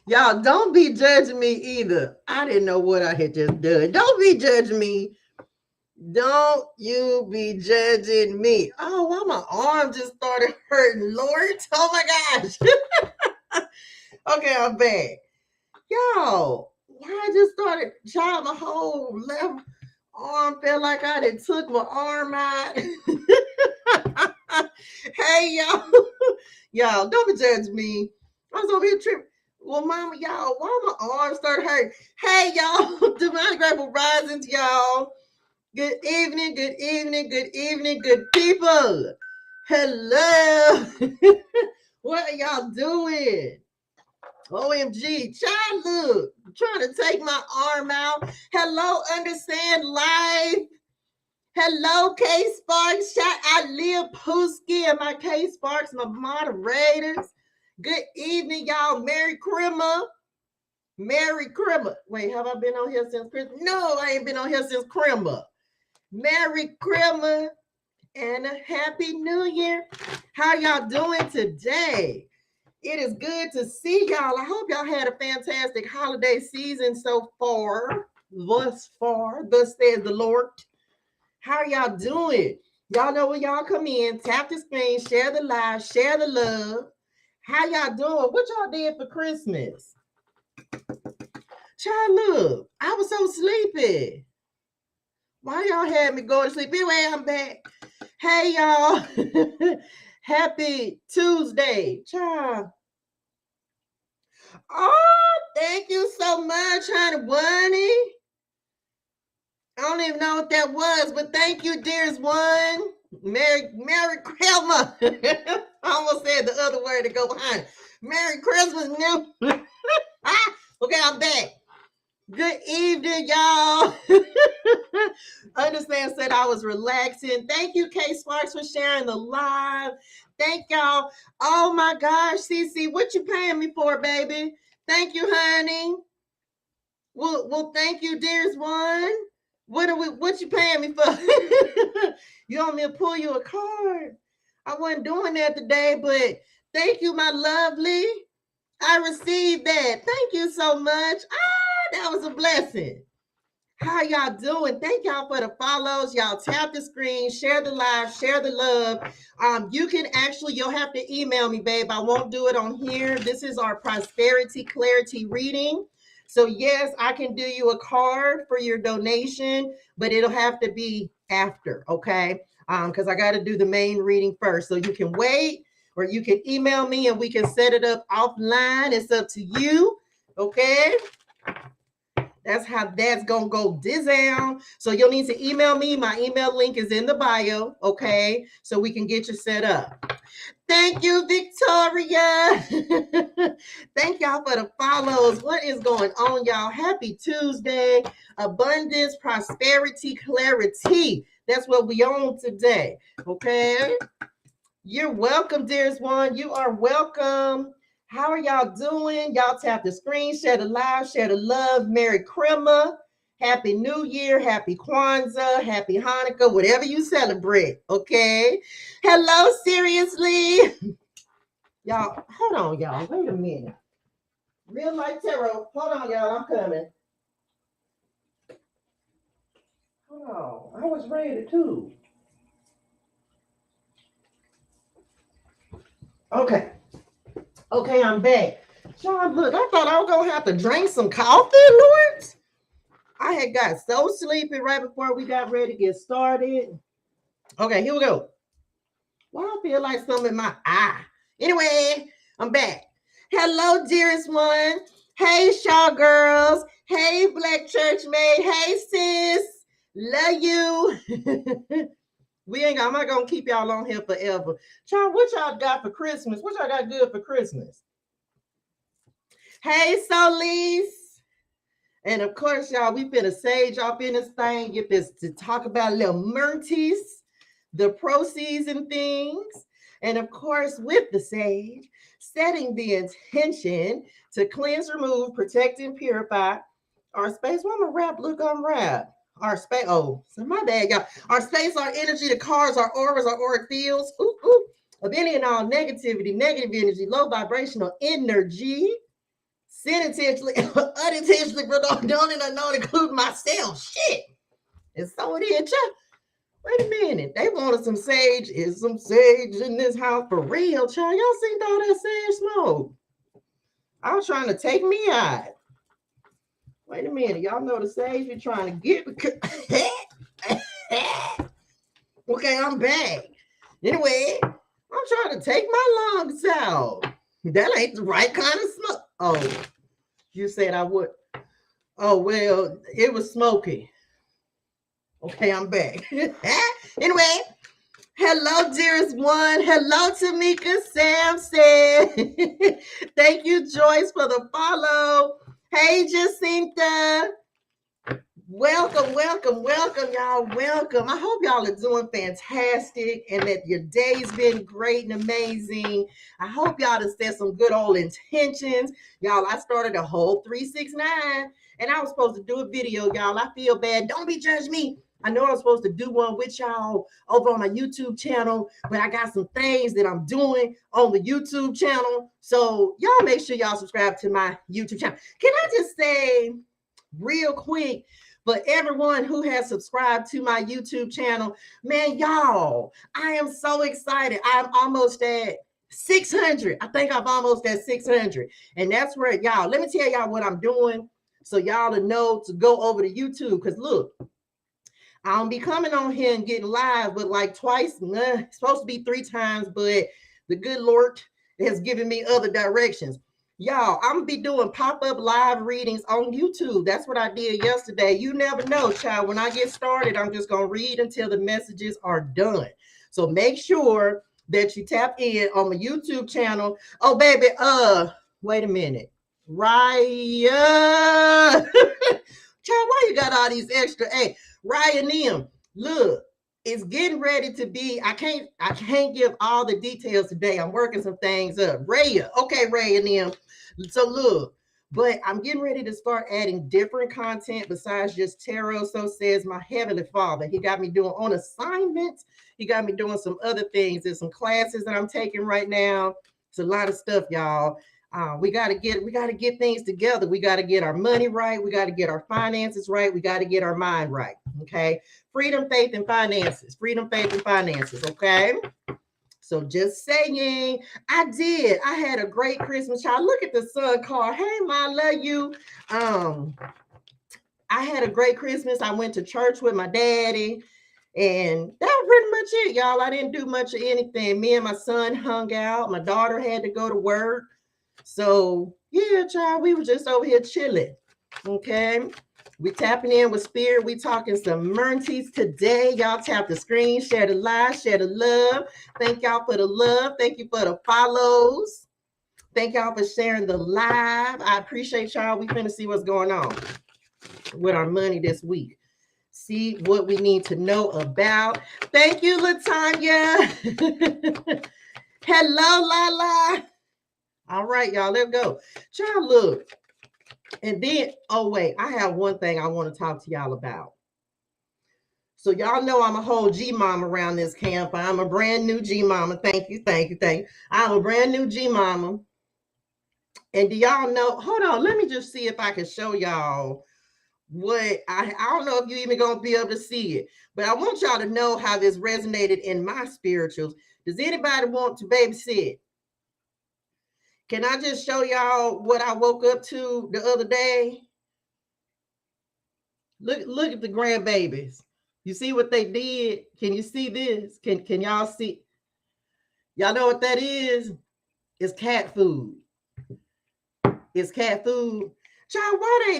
Y'all don't be judging me either. I didn't know what I had just done. Don't be judging me. Don't you be judging me. Oh, why my arm just started hurting, Lord. Oh my gosh. Okay, I'm back. Y'all, why I just started, child, my whole left arm felt like I done took my arm out. Hey, y'all. Y'all, don't be judging me. I was over here tripping. Well, mama, y'all, why my arm started hurting? Hey, y'all, divine grateful risings, y'all. Good evening, good evening, good evening, good people. Hello. What are y'all doing? OMG, child, look, I'm trying to take my arm out. Hello, Understand Life. Hello, K Sparks. Shout out Leah Pooski and my K Sparks, my moderators. Good evening, y'all. Merry Christmas. Merry Christmas. Wait, have I been on here since Christmas? No, I ain't been on here since Christmas. Merry Christmas and a Happy New Year. How y'all doing today? It is good to see y'all. I hope y'all had a fantastic holiday season so far. Thus says the Lord. How are y'all doing? Y'all know when y'all come in, tap the screen, share the live, share the love. How y'all doing? What y'all did for Christmas? Child, look, I was so sleepy. Why y'all had me go to sleep? Anyway, I'm back. Hey, y'all. Happy Tuesday. Child. Oh, thank you so much, honey bunny. I don't even know what that was, but thank you, dearest one. Merry Christmas. I almost said the other word to go behind. Merry Christmas, new. Okay, I'm back. Good evening, y'all. Understand said I was relaxing. Thank you, K Sparks, for sharing the live. Thank y'all. Oh my gosh, Cece, what you paying me for, baby? Thank you, honey. Well, thank you, dearest one. What you paying me for? You want me to pull you a card? I wasn't doing that today, but thank you, my lovely. I received that. Thank you so much. That was a blessing. How y'all doing? Thank y'all for the follows. Y'all tap the screen, share the live, share the love. You can actually, you'll have to email me, babe. I won't do it on here. This is our Prosperity Clarity reading. So yes, I can do you a card for your donation, but it'll have to be after, okay? Because I got to do the main reading first. So you can wait, or you can email me and we can set it up offline. It's up to you, okay? That's how that's gonna go down. So you'll need to email me. My email link is in the bio, okay? So we can get you set up. Thank you, Victoria. Thank y'all for the follows. What is going on, y'all? Happy Tuesday. Abundance, prosperity, clarity. That's what we on today, okay? You're welcome, dearest one. You are welcome. How are y'all doing? Y'all tap the screen, share the live, share the love. Merry Christmas. Happy New Year. Happy Kwanzaa. Happy Hanukkah. Whatever you celebrate. Okay. Hello, seriously. Y'all, hold on, y'all. Wait a minute. Real life tarot. Hold on, y'all. I'm coming. Hold on. I was ready too. Okay. Okay, I'm back. Sean, look, I thought I was going to have to drink some coffee, Lord. I had got so sleepy right before we got ready to get started. Okay, here we go. Why I feel like something in my eye? Anyway, I'm back. Hello, dearest one. Hey, Shaw girls. Hey, Black Church Maid. Hey, sis. Love you. I'm not going to keep y'all on here forever. Child, what y'all got for Christmas? What y'all got good for Christmas? Hey, Solis. And of course, y'all, we finna sage off in this thing, get this to talk about little merties, the proceeds and things. And of course, with the sage, setting the intention to cleanse, remove, protect, and purify our space. Well, I'm a rap, look, I'm rap. Our space, oh, so my bad, y'all. Our space, our energy, the cards, our auras, our auric fields. Ooh, ooh. of any and all negativity, negative energy, low vibrational energy, sin intentionally, unintentionally, don't and unknown, including myself. Shit. And so it is. Wait a minute. They wanted some sage. Is some sage in this house for real, child? Y'all seen all that sage smoke? I was trying to take me out. Wait a minute. Y'all know the sage you're trying to get. Okay, I'm back. Anyway, I'm trying to take my lungs out. That ain't the right kind of smoke. Oh, you said I would. Oh, well, it was smoky. Okay, I'm back. Anyway, hello, dearest one. Hello, Tamika Sampson. Thank you, Joyce, for the follow. Hey, Jacinta. Welcome, welcome, welcome, y'all. Welcome. I hope y'all are doing fantastic and that your day's been great and amazing. I hope y'all have set some good old intentions. Y'all, I started a whole 369 and I was supposed to do a video, y'all. I feel bad. Don't be judging me. I know I was supposed to do one with y'all over on my YouTube channel, but I got some things that I'm doing on the YouTube channel. So y'all make sure y'all subscribe to my YouTube channel. Can I just say real quick, for everyone who has subscribed to my YouTube channel, man, y'all, I am so excited. I'm almost at 600. I think I'm almost at 600. And that's where, y'all, let me tell y'all what I'm doing so y'all to know to go over to YouTube. Because look, I don't be coming on here and getting live, but like twice, it's supposed to be 3 times, but the good Lord has given me other directions. Y'all, I'm gonna be doing pop-up live readings on YouTube. That's what I did yesterday. You never know, child. When I get started, I'm just gonna read until the messages are done. So make sure that you tap in on my YouTube channel. Oh, baby, wait a minute. Raya. Child, why you got all these extra? Hey, Ryan M, look, it's getting ready to be. I can't give all the details today. I'm working some things up. Raya, okay, Ryan M. So look, but I'm getting ready to start adding different content besides just tarot. So says my Heavenly Father. He got me doing on assignments. He got me doing some other things. There's some classes that I'm taking right now. It's a lot of stuff, y'all. We got to get things together. We got to get our money right. We got to get our finances right. We got to get our mind right. Okay. Freedom, faith, and finances. Freedom, faith, and finances. Okay. So just saying, I had a great Christmas, child. Look at the sun card. Hey, Ma, love you. I had a great Christmas. I went to church with my daddy. And that was pretty much it, y'all. I didn't do much of anything. Me and my son hung out. My daughter had to go to work. So, yeah, child, we were just over here chilling. Okay. We tapping in with spirit. We talking some Mernties today. Y'all tap the screen, share the live, share the love. Thank y'all for the love. Thank you for the follows. Thank y'all for sharing the live. I appreciate y'all. We finna see what's going on with our money this week. See what we need to know about. Thank you, LaTanya. Hello, Lala. All right, y'all, let's go. Child, look. And then, oh, wait, I have one thing I want to talk to y'all about. So y'all know I'm a whole G-mom around this camp. I'm a brand new G-mama. Thank you. I'm a brand new G-mama. And do y'all know, hold on, let me just see if I can show y'all what, I don't know if you even going to be able to see it, but I want y'all to know how this resonated in my spirituals. Does anybody want to babysit? Can I just show y'all what I woke up to the other day? Look at the grandbabies. You see what they did? Can you see this? Can y'all see? Y'all know what that is? It's cat food. It's cat food. Child, why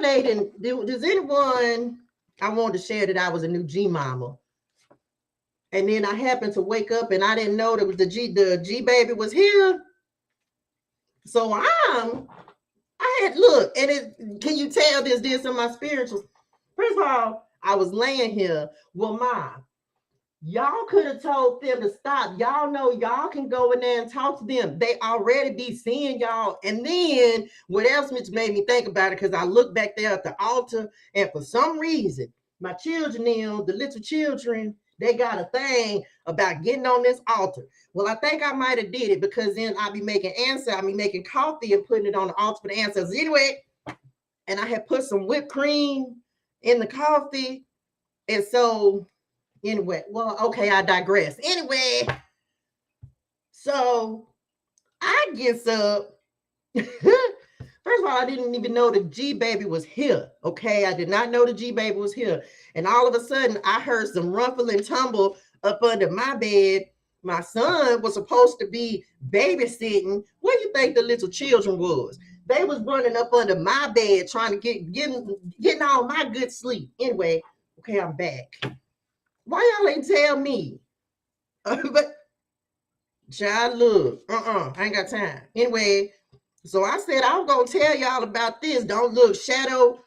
they didn't does anyone, I wanted to share that I was a new G mama. And then I happened to wake up and I didn't know that the G baby was here. So I had look, and can you tell this in my spirituals? First of all, I was laying here. Well, y'all could have told them to stop. Y'all know y'all can go in there and talk to them. They already be seeing y'all. And then what else made me think about it? Because I looked back there at the altar, and for some reason, my children, the little children, They got a thing about getting on this altar. Well, I think I might have did it because then I'll be making coffee and putting it on the altar for the ancestors. Anyway, and I had put some whipped cream in the coffee. And so, anyway, well, okay, I digress. Anyway, so I gets up. First of all, I didn't even know the G baby was here. Okay, I did not know the G baby was here. And all of a sudden, I heard some ruffle and tumble up under my bed. My son was supposed to be babysitting. Where do you think the little children was? They was running up under my bed trying to getting all my good sleep. Anyway, okay, I'm back. Why y'all ain't tell me? But child, look, I ain't got time. Anyway, so I said, I'm going to tell y'all about this. Don't look, Shadow.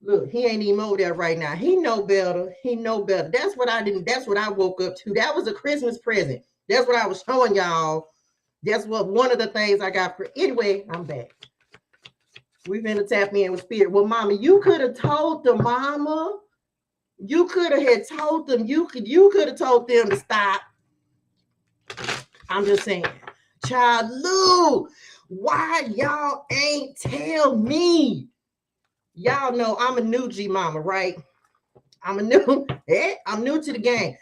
Look, he ain't even over there right now. He know better. He know better. That's what I didn't. That's what I woke up to. That was a Christmas present. That's what I was showing y'all. That's what one of the things I got for. Anyway, I'm back. We've been to tap me in with spirit. Well, mama, you could have told them, mama. You could have told them. You could have told them to stop. I'm just saying. Child, Lou, why y'all ain't tell me? Y'all know I'm a new G mama, right? I'm new to the game.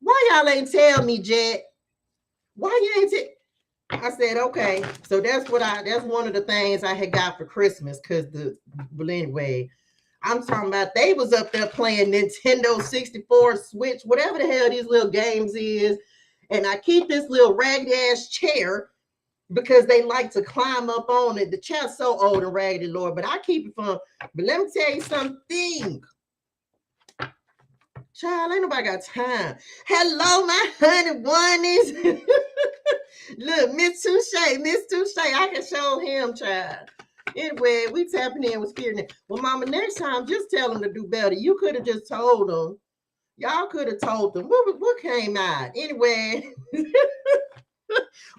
Why y'all ain't tell me, Jet? Why you ain't I said, okay. So that's one of the things I had got for Christmas. But anyway, I'm talking about they was up there playing Nintendo 64, Switch, whatever the hell these little games is. And I keep this little raggedy ass chair because they like to climb up on it. The chair's so old and raggedy, Lord, but I keep it from. But let me tell you something. Child, ain't nobody got time. Hello, my honey bunnies. Look, Miss ToShae, I can show him, child. Anyway, we tapping in with spirit. Well, mama, next time, just tell them to do better. You could have just told them. Y'all could have told them. What came out? Anyway.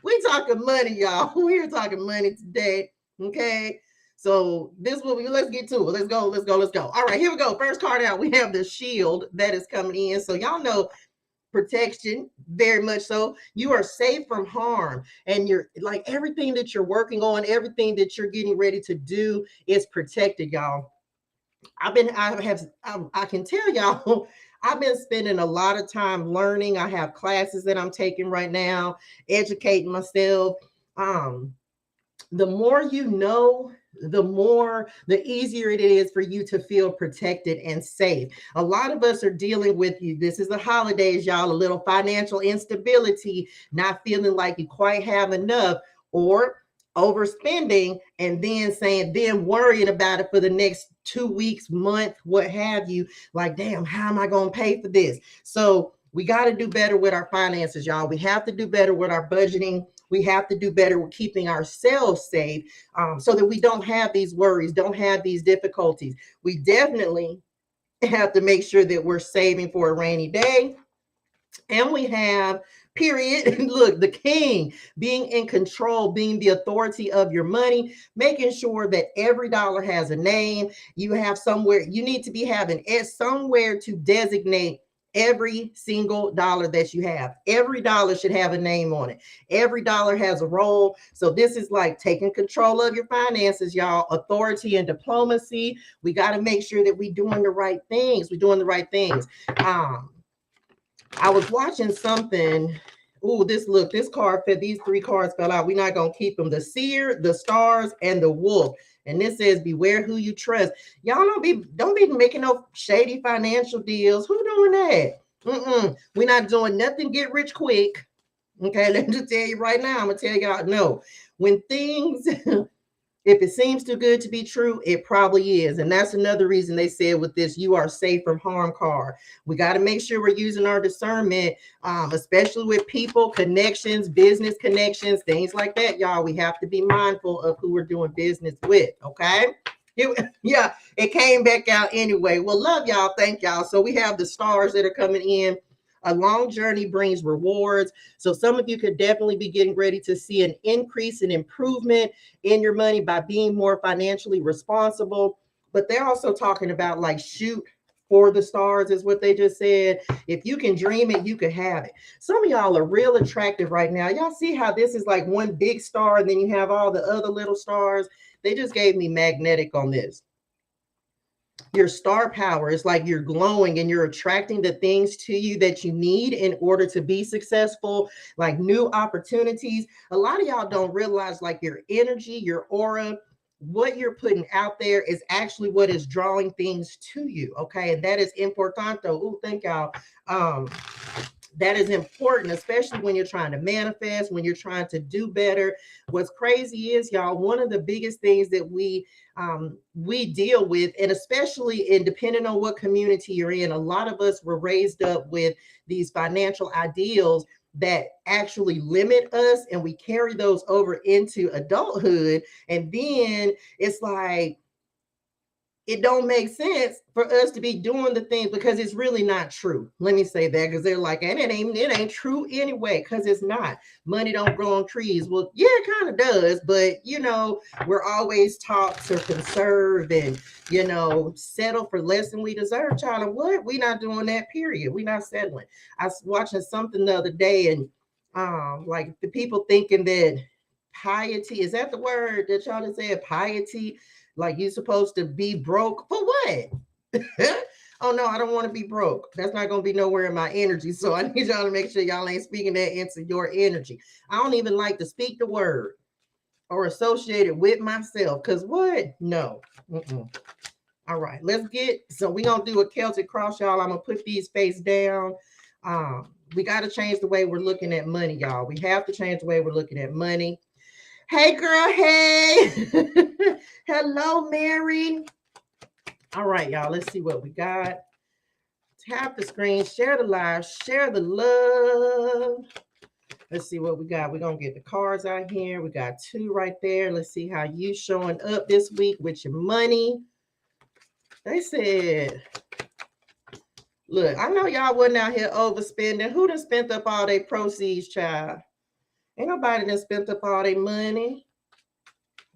We talking money, y'all. We're talking money today. Okay. So this will be, let's get to it. Let's go. All right, here we go. First card out. We have the shield that is coming in. So y'all know protection, very much so. You are safe from harm. And you're like everything that you're working on, everything that you're getting ready to do is protected, y'all. I can tell y'all, I've been spending a lot of time learning. I have classes that I'm taking right now, educating myself. The more you know, the easier it is for you to feel protected and safe. A lot of us are dealing with you. This is the holidays, y'all, a little financial instability, not feeling like you quite have enough, or overspending and then worrying about it for the next 2 weeks, month, what have you. Like, damn, how am I going to pay for this? So we got to do better with our finances, y'all. We have to do better with our budgeting. We have to do better with keeping ourselves safe, so that we don't have these worries, don't have these difficulties. We definitely have to make sure that we're saving for a rainy day. And we have, period, look, the king, being in control, being the authority of your money, making sure that every dollar has a name. You have somewhere, you need to be having somewhere to designate every single dollar that you have. Every dollar should have a name on it. Every dollar has a role. So this is like taking control of your finances, y'all. Authority and diplomacy. We got to make sure that we're doing the right things. I was watching something. Ooh, this card fell. These 3 cards fell out. We're not gonna keep them. The seer, the stars, and the wolf. And this says, beware who you trust. Y'all don't be making no shady financial deals. Who doing that? We're not doing nothing get rich quick. Okay, let me just tell you right now. I'm gonna tell y'all, no. When things if it seems too good to be true, it probably is. And that's another reason they said with this, you are safe from harm card. We got to make sure we're using our discernment, especially with people, connections, business connections, things like that, y'all. We have to be mindful of who we're doing business with, okay? Yeah, it came back out anyway. Well, love y'all. Thank y'all. So we have the stars that are coming in. A long journey brings rewards. So some of you could definitely be getting ready to see an increase and improvement in your money by being more financially responsible. But they're also talking about like shoot for the stars is what they just said. If you can dream it, you can have it. Some of y'all are real attractive right now. Y'all see how this is like one big star and then you have all the other little stars. They just gave me magnetic on this. Your star power is like you're glowing and you're attracting the things to you that you need in order to be successful, like new opportunities. A lot of y'all don't realize like your energy, your aura, what you're putting out there is actually what is drawing things to you. Okay. And that is importante. Oh, thank y'all. That is important, especially when you're trying to manifest, when you're trying to do better. What's crazy is, y'all, one of the biggest things that we deal with, and especially in depending on what community you're in, a lot of us were raised up with these financial ideals that actually limit us, and we carry those over into adulthood. And then it's like, it don't make sense for us to be doing the things because it's really not true. Let me say that, because they're like, and it ain't true anyway, because it's not. Money don't grow on trees. Well, yeah, it kind of does, but you know, we're always taught to conserve and, you know, settle for less than we deserve. Child, and what? We not doing that, period. We not settling. I was watching something the other day, and like the people thinking that piety, is that the word that y'all just said, piety? Like you're supposed to be broke for what? Oh no, I don't want to be broke. That's not going to be nowhere in my energy. So I need y'all to make sure y'all ain't speaking that into your energy. I don't even like to speak the word or associate it with myself. Because what? No. All right, let's get, so we're going to do a Celtic cross, y'all. I'm going to put these face down. We got to change the way we're looking at money, y'all. We have to change the way we're looking at money. Hey, girl. Hey. Hello, Mary. All right, y'all. Let's see what we got. Tap the screen. Share the live. Share the love. Let's see what we got. We're going to get the cards out here. We got 2 right there. Let's see how you showing up this week with your money. They said, look, I know y'all wasn't out here overspending. Who done spent up all their proceeds, child? Ain't nobody done spent up all their money.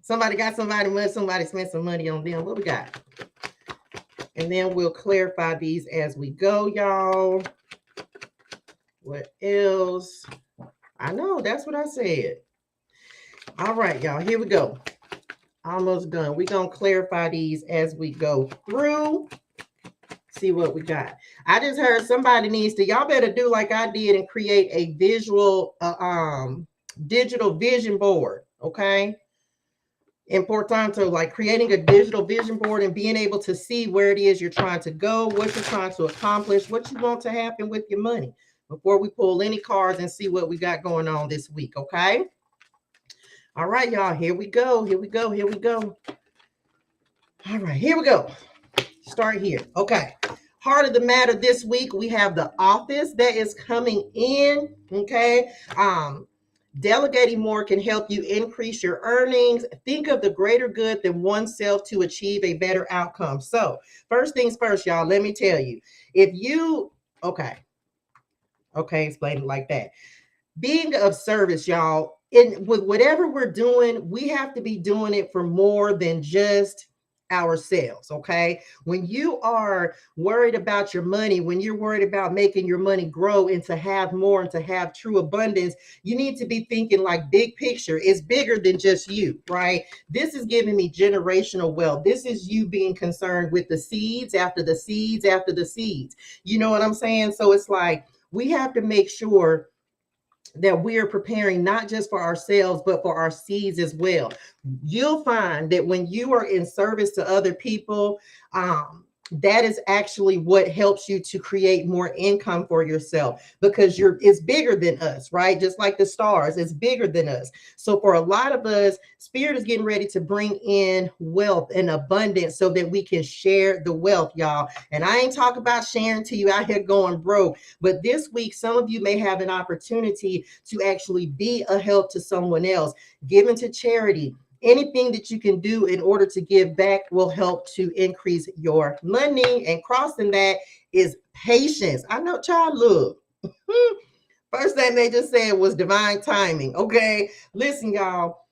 Somebody got somebody money. Somebody spent some money on them. What we got? And then we'll clarify these as we go, y'all. What else? I know, that's what I said. All right, y'all, here we go. Almost done. We're going to clarify these as we go through. See what we got. I just heard somebody needs to, y'all better do like I did and create a visual, digital vision board, okay? Importante, like creating a digital vision board and being able to see where it is you're trying to go, what you're trying to accomplish, what you want to happen with your money before we pull any cards and see what we got going on this week, okay? All right, y'all, here we go. Here we go. Here we go. All right, here we go. Start here. Okay. Heart of the matter this week, we have the office that is coming in, okay? Delegating more can help you increase your earnings. Think of the greater good than oneself to achieve a better outcome. So first things first, y'all, let me tell you, if you, okay, explain it like that. Being of service, y'all, with whatever we're doing, we have to be doing it for more than just ourselves, okay? When you are worried about your money, when you're worried about making your money grow and to have more and to have true abundance, you need to be thinking like big picture. It's bigger than just you, right? This is giving me generational wealth. This is you being concerned with the seeds after the seeds after the seeds. You know what I'm saying? So it's like we have to make sure that we are preparing not just for ourselves, but for our seeds as well. You'll find that when you are in service to other people, that is actually what helps you to create more income for yourself, because it's bigger than us, right? Just like the stars, it's bigger than us. So for a lot of us, Spirit is getting ready to bring in wealth and abundance so that we can share the wealth, y'all. And I ain't talking about sharing to you out here going broke, but this week, some of you may have an opportunity to actually be a help to someone else, giving to charity. Anything that you can do in order to give back will help to increase your money. And crossing that is patience. I know, child, look. First thing they just said was divine timing. Okay, listen, y'all.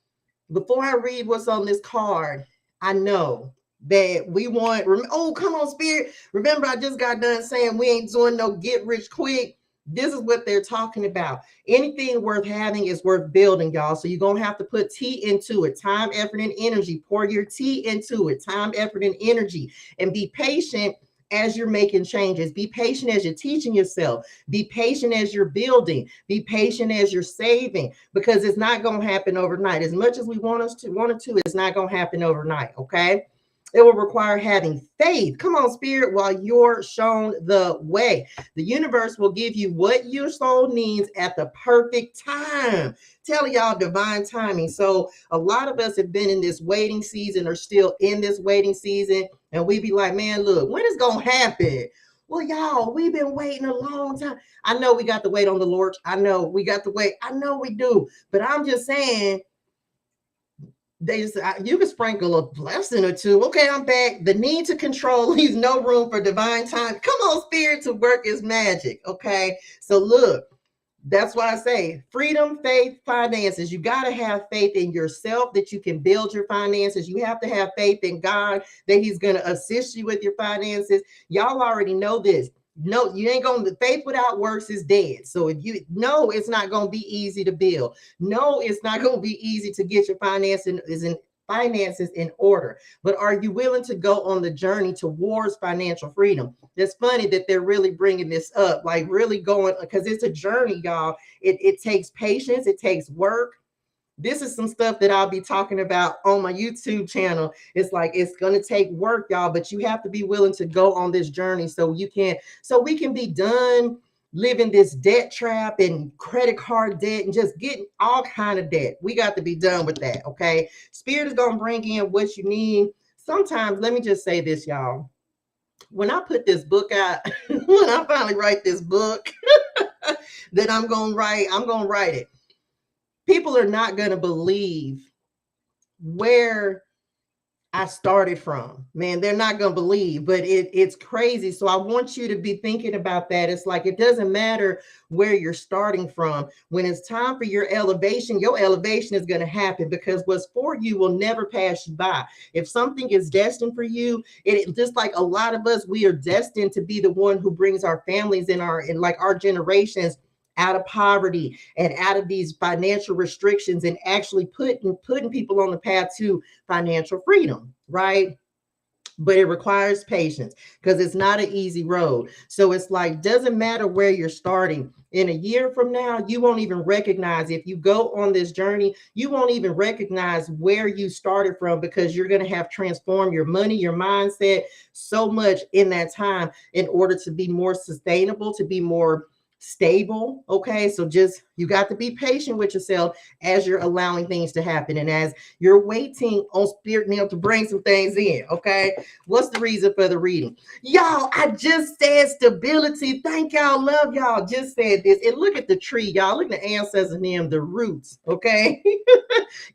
Before I read what's on this card, I know that we want. Oh, come on, Spirit. Remember, I just got done saying we ain't doing no get rich quick. This is what they're talking about. Anything worth having is worth building, y'all. So you're going to have to put tea into it. Time, effort, and energy. Pour your tea into it. Time, effort, and energy. And be patient as you're making changes. Be patient as you're teaching yourself. Be patient as you're building. Be patient as you're saving, because it's not going to happen overnight. As much as we want it to, it's not going to happen overnight, okay? It will require having faith. Come on, Spirit, while you're shown the way. The universe will give you what your soul needs at the perfect time. Tell y'all, divine timing. So a lot of us have been in this waiting season, or still in this waiting season, and we be like, man, look, when is going to happen? Well, y'all, we've been waiting a long time. I know we got to wait on the Lord. I know we got to wait. I know we do. But I'm just saying, you can sprinkle a blessing or two. Okay, I'm back. The need to control leaves no room for divine time. Come on, Spirit, to work is magic. Okay, so look, that's why I say freedom, faith, finances. You got to have faith in yourself that you can build your finances. You have to have faith in God that He's going to assist you with your finances. Y'all already know this. No, you ain't going to. Faith without works is dead. So if you know, it's not going to be easy to build. No, it's not going to be easy to get your finances in order. But are you willing to go on the journey towards financial freedom? It's funny that they're really bringing this up, like really going, because it's a journey, y'all. It takes patience. It takes work. This is some stuff that I'll be talking about on my YouTube channel. It's like, it's going to take work, y'all, but you have to be willing to go on this journey so we can be done living this debt trap and credit card debt and just getting all kind of debt. We got to be done with that. Okay. Spirit is going to bring in what you need. Sometimes, let me just say this, y'all. When I put this book out, when I finally write this book that I'm going to write it. People are not going to believe where I started from. Man, they're not going to believe, but it's crazy. So I want you to be thinking about that. It's like, it doesn't matter where you're starting from. When it's time for your elevation is going to happen, because what's for you will never pass you by. If something is destined for you, it just like a lot of us, we are destined to be the one who brings our families in our generations out of poverty and out of these financial restrictions, and actually putting people on the path to financial freedom, right? But it requires patience, because it's not an easy road. So it's like, doesn't matter where you're starting. In a year from now, you won't even recognize, if you go on this journey, you won't even recognize where you started from, because you're going to have transformed your money, your mindset so much in that time, in order to be more sustainable, to be more stable. Okay, so just, you got to be patient with yourself as you're allowing things to happen, and as you're waiting on Spirit Neil to bring some things in. Okay, what's the reason for the reading, y'all? I just said stability. Thank y'all, love y'all. Just said this, and look at the tree, y'all. Look at the ancestors and them, the roots. Okay,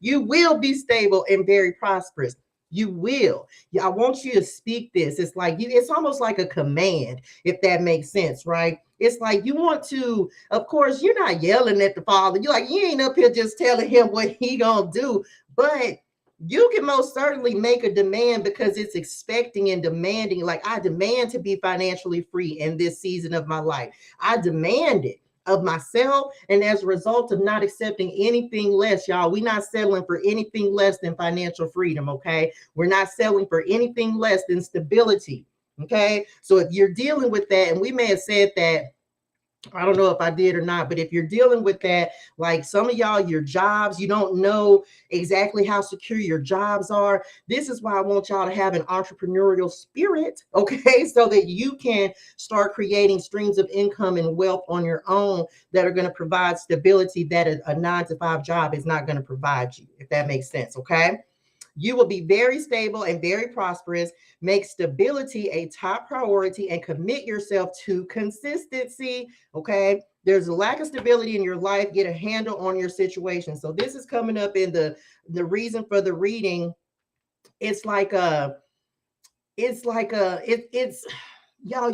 you will be stable and very prosperous. You will. Yeah, I want you to speak this. It's like it's almost like a command, if that makes sense, right? It's like you want to, of course, you're not yelling at the Father. You're like, you ain't up here just telling him what he gonna do, but you can most certainly make a demand, because it's expecting and demanding. Like, I demand to be financially free in this season of my life. I demand it of myself, and as a result of not accepting anything less, y'all, we're not settling for anything less than financial freedom. Okay, we're not settling for anything less than stability. Okay, so if you're dealing with that, and we may have said that, I don't know if I did or not, but if you're dealing with that, like some of y'all, your jobs, you don't know exactly how secure your jobs are. This is why I want y'all to have an entrepreneurial spirit, okay? So that you can start creating streams of income and wealth on your own that are going to provide stability that a 9-to-5 job is not going to provide you, if that makes sense, okay? You will be very stable and very prosperous. Make stability a top priority and commit yourself to consistency. Okay. There's a lack of stability in your life. Get a handle on your situation. So this is coming up in the reason for the reading. It's y'all,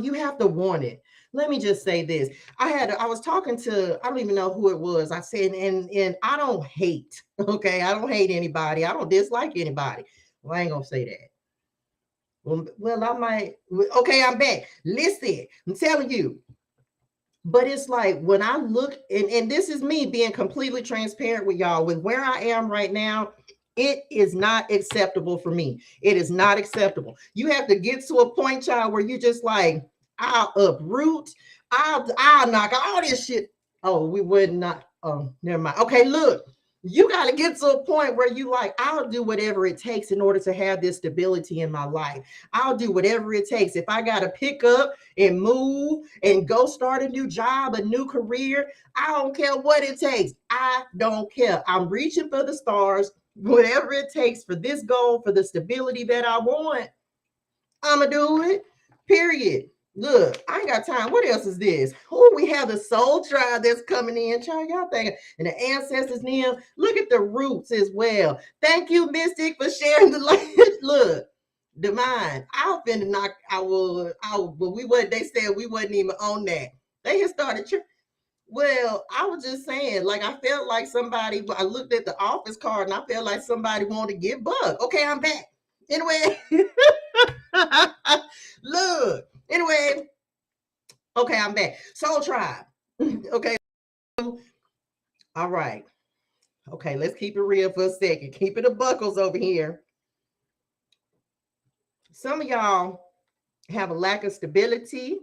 you have to want it. Let me just say this. I was talking to, I don't even know who it was. I said, and I don't hate, okay? I don't hate anybody. I don't dislike anybody. Well, I ain't gonna say that. Well, I might. Okay, I'm back. Listen, I'm telling you. But it's like when I look, and this is me being completely transparent with y'all, with where I am right now, it is not acceptable for me. It is not acceptable. You have to get to a point, child, where you just like, I'll uproot, I'll knock all this shit. Oh, we would not. Oh, never mind. Okay, look, you got to get to a point where you like, I'll do whatever it takes in order to have this stability in my life. I'll do whatever it takes. If I got to pick up and move and go start a new job, a new career, I don't care what it takes. I don't care. I'm reaching for the stars, whatever it takes for this goal, for the stability that I want. I'm going to do it. Period. Look, I ain't got time. What else is this? Oh, we have the soul tribe that's coming in. Child, y'all thinking, and the ancestors now. Look at the roots as well. Thank you, Mystic, for sharing the light. Look, Divine. I'll finna knock. But we wasn't. They said we wasn't even on that. They had started. Well, I was just saying, like, I felt like somebody. I looked at the office card and I felt like somebody wanted to get bugged. Okay, I'm back. Anyway, look. Anyway, okay, I'm back. Soul Tribe. Okay. All right. Okay, let's keep it real for a second. Keep it a buckles over here. Some of y'all have a lack of stability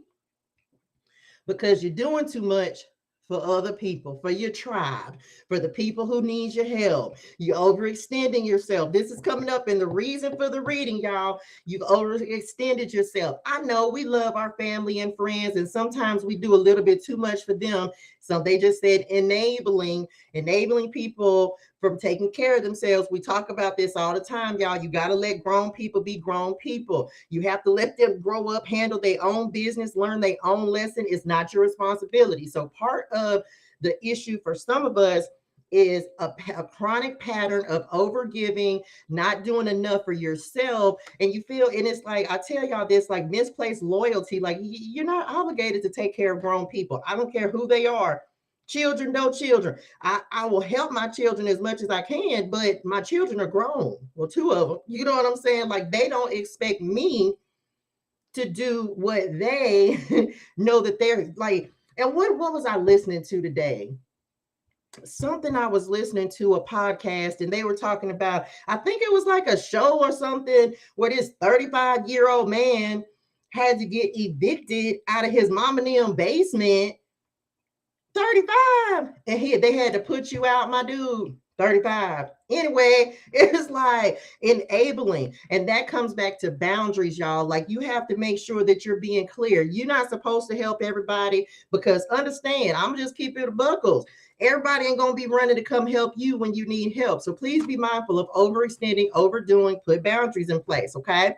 because you're doing too much for other people, for your tribe, for the people who need your help. You're overextending yourself. This is coming up in the reason for the reading, y'all. You've overextended yourself. I know we love our family and friends, and sometimes we do a little bit too much for them. So they just said enabling people from taking care of themselves. We talk about this all the time, y'all. You got to let grown people be grown people. You have to let them grow up, handle their own business, learn their own lesson. It's not your responsibility. So part of the issue for some of us is a chronic pattern of overgiving, not doing enough for yourself. And you feel, and it's like, I tell y'all this, like misplaced loyalty. Like you're not obligated to take care of grown people. I don't care who they are. Children, no children. I will help my children as much as I can, but my children are grown. Well, two of them. You know what I'm saying? Like they don't expect me to do what they know that they're like. And what was I listening to today? Something I was listening to a podcast and they were talking about, I think it was like a show or something where this 35-year-old man had to get evicted out of his mom and them basement. 35. And they had to put you out, my dude. 35. Anyway, it's like enabling. And that comes back to boundaries, y'all. Like you have to make sure that you're being clear. You're not supposed to help everybody because understand, I'm just keeping the buckles. Everybody ain't going to be running to come help you when you need help. So please be mindful of overextending, overdoing, put boundaries in place. Okay.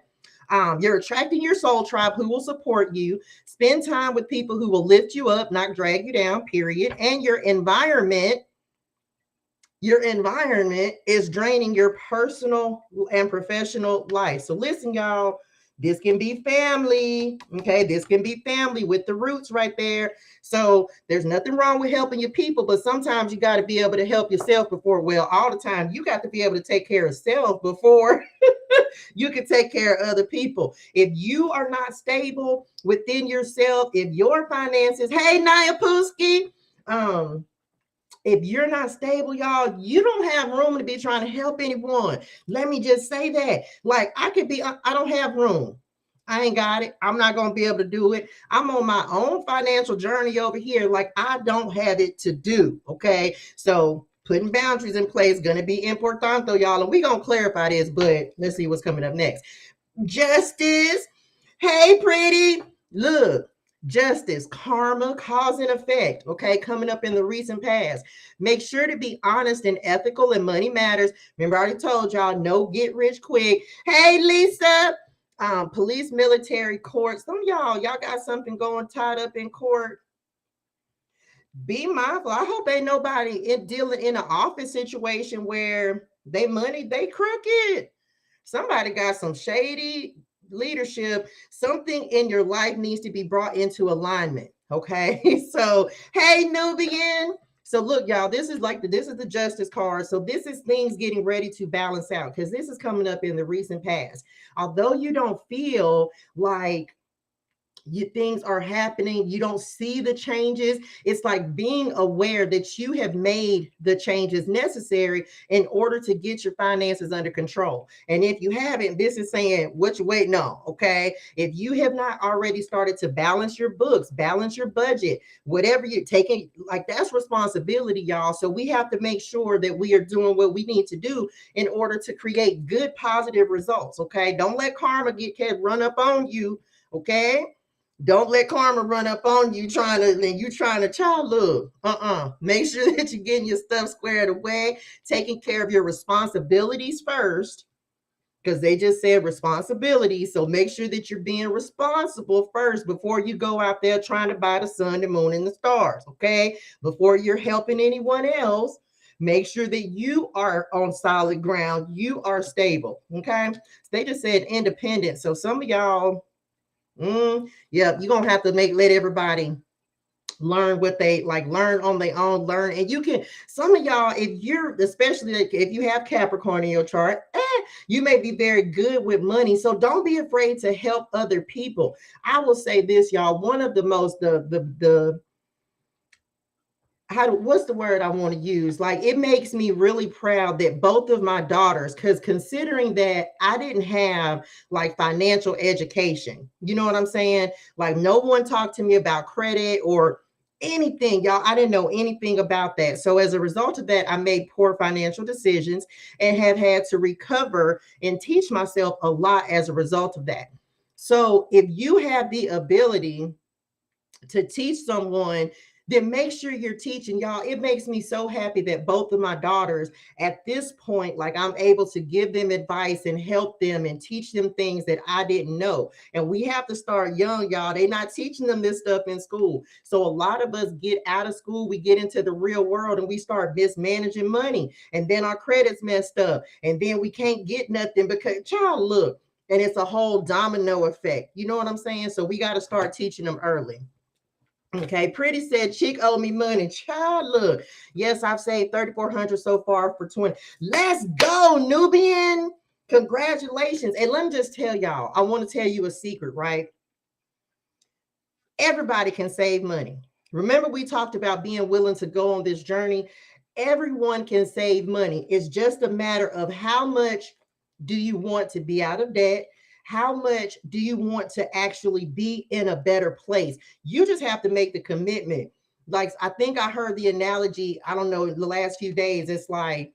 You're attracting your soul tribe who will support you. Spend time with people who will lift you up, not drag you down, period. And your environment is draining your personal and professional life. So listen, y'all, this can be family. Okay, this can be family with the roots right there. So there's nothing wrong with helping your people, but sometimes you got to be able to help yourself before, well, all the time, you got to be able to take care of self before you can take care of other people. If you are not stable within yourself, if your finances, hey, Naya Pooski, if you're not stable, y'all, you don't have room to be trying to help anyone. Let me just say that. Like I don't have room. I ain't got it. I'm not going to be able to do it. I'm on my own financial journey over here. Like I don't have it to do. Okay. So putting boundaries in place is going to be important though, y'all. And we're going to clarify this, but let's see what's coming up next. Justice. Hey, pretty. Look. Justice, karma, cause and effect, okay, coming up in the recent past. Make sure to be honest and ethical and money matters. Remember, I already told y'all, no get rich quick. Hey, Lisa, police, military, court. Some of y'all got something going tied up in court. Be mindful. I hope ain't nobody dealing in an office situation where they crooked. Somebody got some shady leadership. Something in your life needs to be brought into alignment. Okay. So, hey, Nubian, So look, y'all, this is the justice card. So this is things getting ready to balance out, because this is coming up in the recent past. Although you don't feel like things are happening, you don't see the changes, it's like being aware that you have made the changes necessary in order to get your finances under control. And if you haven't, this is saying what you're waiting on. Okay, if you have not already started to balance your books, balance your budget, whatever you're taking, like, that's responsibility, y'all. So we have to make sure that we are doing what we need to do in order to create good positive results. Okay, don't let karma get run up on you. Okay, don't let karma run up on you trying to child look. Make sure that you're getting your stuff squared away, taking care of your responsibilities first, because they just said responsibility. So make sure that you're being responsible first before you go out there trying to buy the sun, the moon, and the stars. Okay, before you're helping anyone else, make sure that you are on solid ground, you are stable. Okay, so they just said independent. So some of y'all, yeah, you're gonna have to let everybody learn what they like, learn on their own, learn. And you can, some of y'all, if you're, especially like if you have Capricorn in your chart, you may be very good with money. So don't be afraid to help other people. I will say this, y'all, one of the most what's the word I want to use? Like, it makes me really proud that both of my daughters, because considering that I didn't have like financial education, you know what I'm saying? Like, no one talked to me about credit or anything, y'all. I didn't know anything about that. So as a result of that, I made poor financial decisions and have had to recover and teach myself a lot as a result of that. So if you have the ability to teach someone, then make sure you're teaching, y'all. It makes me so happy that both of my daughters at this point, like, I'm able to give them advice and help them and teach them things that I didn't know. And we have to start young, y'all. They're not teaching them this stuff in school. So a lot of us get out of school, we get into the real world, and we start mismanaging money. And then our credit's messed up. And then we can't get nothing because, child, look, and it's a whole domino effect. You know what I'm saying? So we got to start teaching them early. Okay, Pretty said, Chick owe me money. Child, look. Yes, I've saved 3,400 so far for 20. Let's go, Nubian. Congratulations. And let me just tell y'all, I want to tell you a secret, right? Everybody can save money. Remember, we talked about being willing to go on this journey. Everyone can save money. It's just a matter of how much do you want to be out of debt? How much do you want to actually be in a better place? You just have to make the commitment. Like, I think I heard the analogy, I don't know, the last few days. It's like,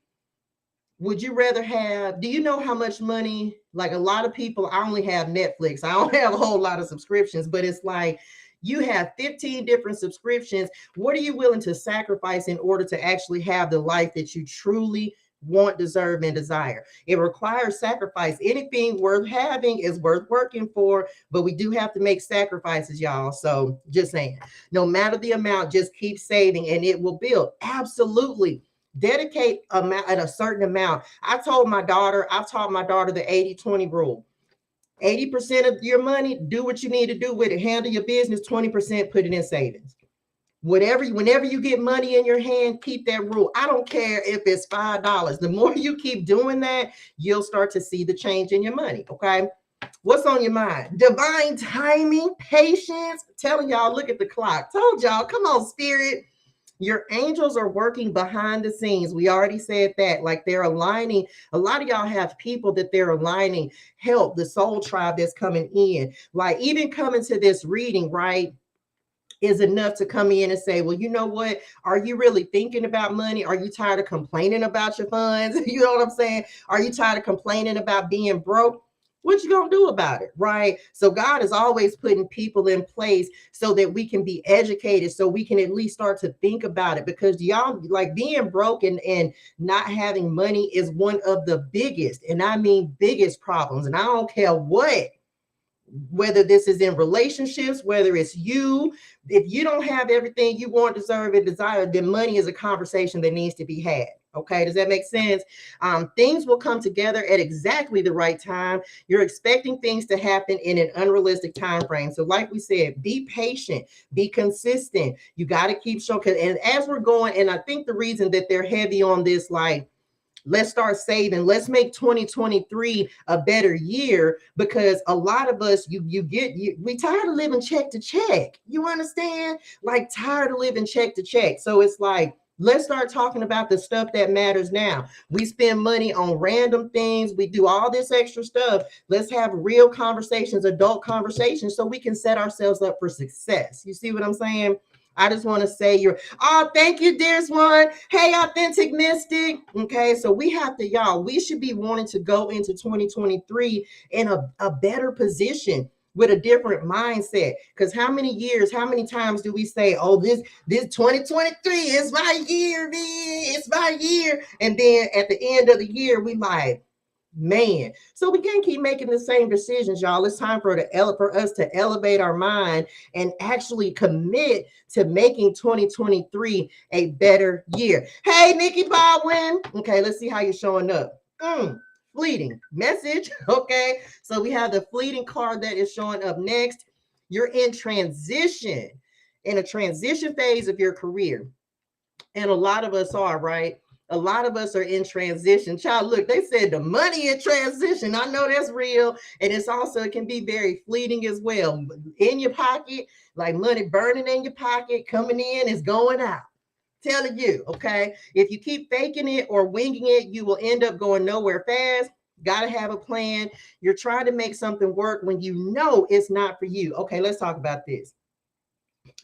would you rather have, do you know how much money, like, a lot of people, I only have Netflix. I don't have a whole lot of subscriptions, but it's like, you have 15 different subscriptions. What are you willing to sacrifice in order to actually have the life that you truly want, deserve, and desire? It requires sacrifice. Anything worth having is worth working for, but we do have to make sacrifices, y'all. So just saying, no matter the amount, just keep saving and it will build. Absolutely. Dedicate a certain amount. I've taught my daughter the 80-20 rule. 80% of your money, do what you need to do with it. Handle your business. 20% put it in savings. Whenever you get money in your hand, keep that rule. I don't care if it's $5. The more you keep doing that, you'll start to see the change in your money. Okay. What's on your mind? Divine timing, patience. Telling y'all, look at the clock. Told y'all, come on, spirit. Your angels are working behind the scenes. We already said that. Like, they're aligning. A lot of y'all have people that they're aligning. Help, the soul tribe that's coming in. Like, even coming to this reading, right, is enough to come in and say, well, you know what? Are you really thinking about money? Are you tired of complaining about your funds? You know what I'm saying? Are you tired of complaining about being broke? What you gonna do about it, right? So God is always putting people in place so that we can be educated, so we can at least start to think about it. Because y'all, like, being broke and not having money is one of the biggest, and I mean biggest problems. And I don't care what, whether this is in relationships, whether it's you, if you don't have everything you want, deserve, and desire, then money is a conversation that needs to be had. Okay, does that make sense? Things will come together at exactly the right time. You're expecting things to happen in an unrealistic time frame. So, like we said, be patient, be consistent. You got to keep showing. And as we're going, and I think the reason that they're heavy on this, like, let's start saving, let's make 2023 a better year, because a lot of us, we tired of living check to check. You understand? Like, tired of living check to check. So it's like, let's start talking about the stuff that matters now. We spend money on random things. We do all this extra stuff. Let's have real conversations, adult conversations, so we can set ourselves up for success. You see what I'm saying? I just want to say thank you, dearest one. Hey, authentic mystic. Okay, so we have to, y'all, we should be wanting to go into 2023 in a better position with a different mindset. Because how many times do we say, oh, this 2023 is my year, man, it's my year. And then at the end of the year, we like, man. So we can't keep making the same decisions, y'all. It's time for us to elevate our mind and actually commit to making 2023 a better year. Hey, Nikki Baldwin. Okay, let's see how you're showing up. Fleeting message. Okay, so we have the fleeting card that is showing up next. You're in transition, in a transition phase of your career. And a lot of us are, right? A lot of us are in transition. Child, look, they said the money in transition. I know that's real. And it's also, it can be very fleeting as well. In your pocket, like money burning in your pocket, coming in is going out. Telling you, okay? If you keep faking it or winging it, you will end up going nowhere fast. Got to have a plan. You're trying to make something work when you know it's not for you. Okay, let's talk about this.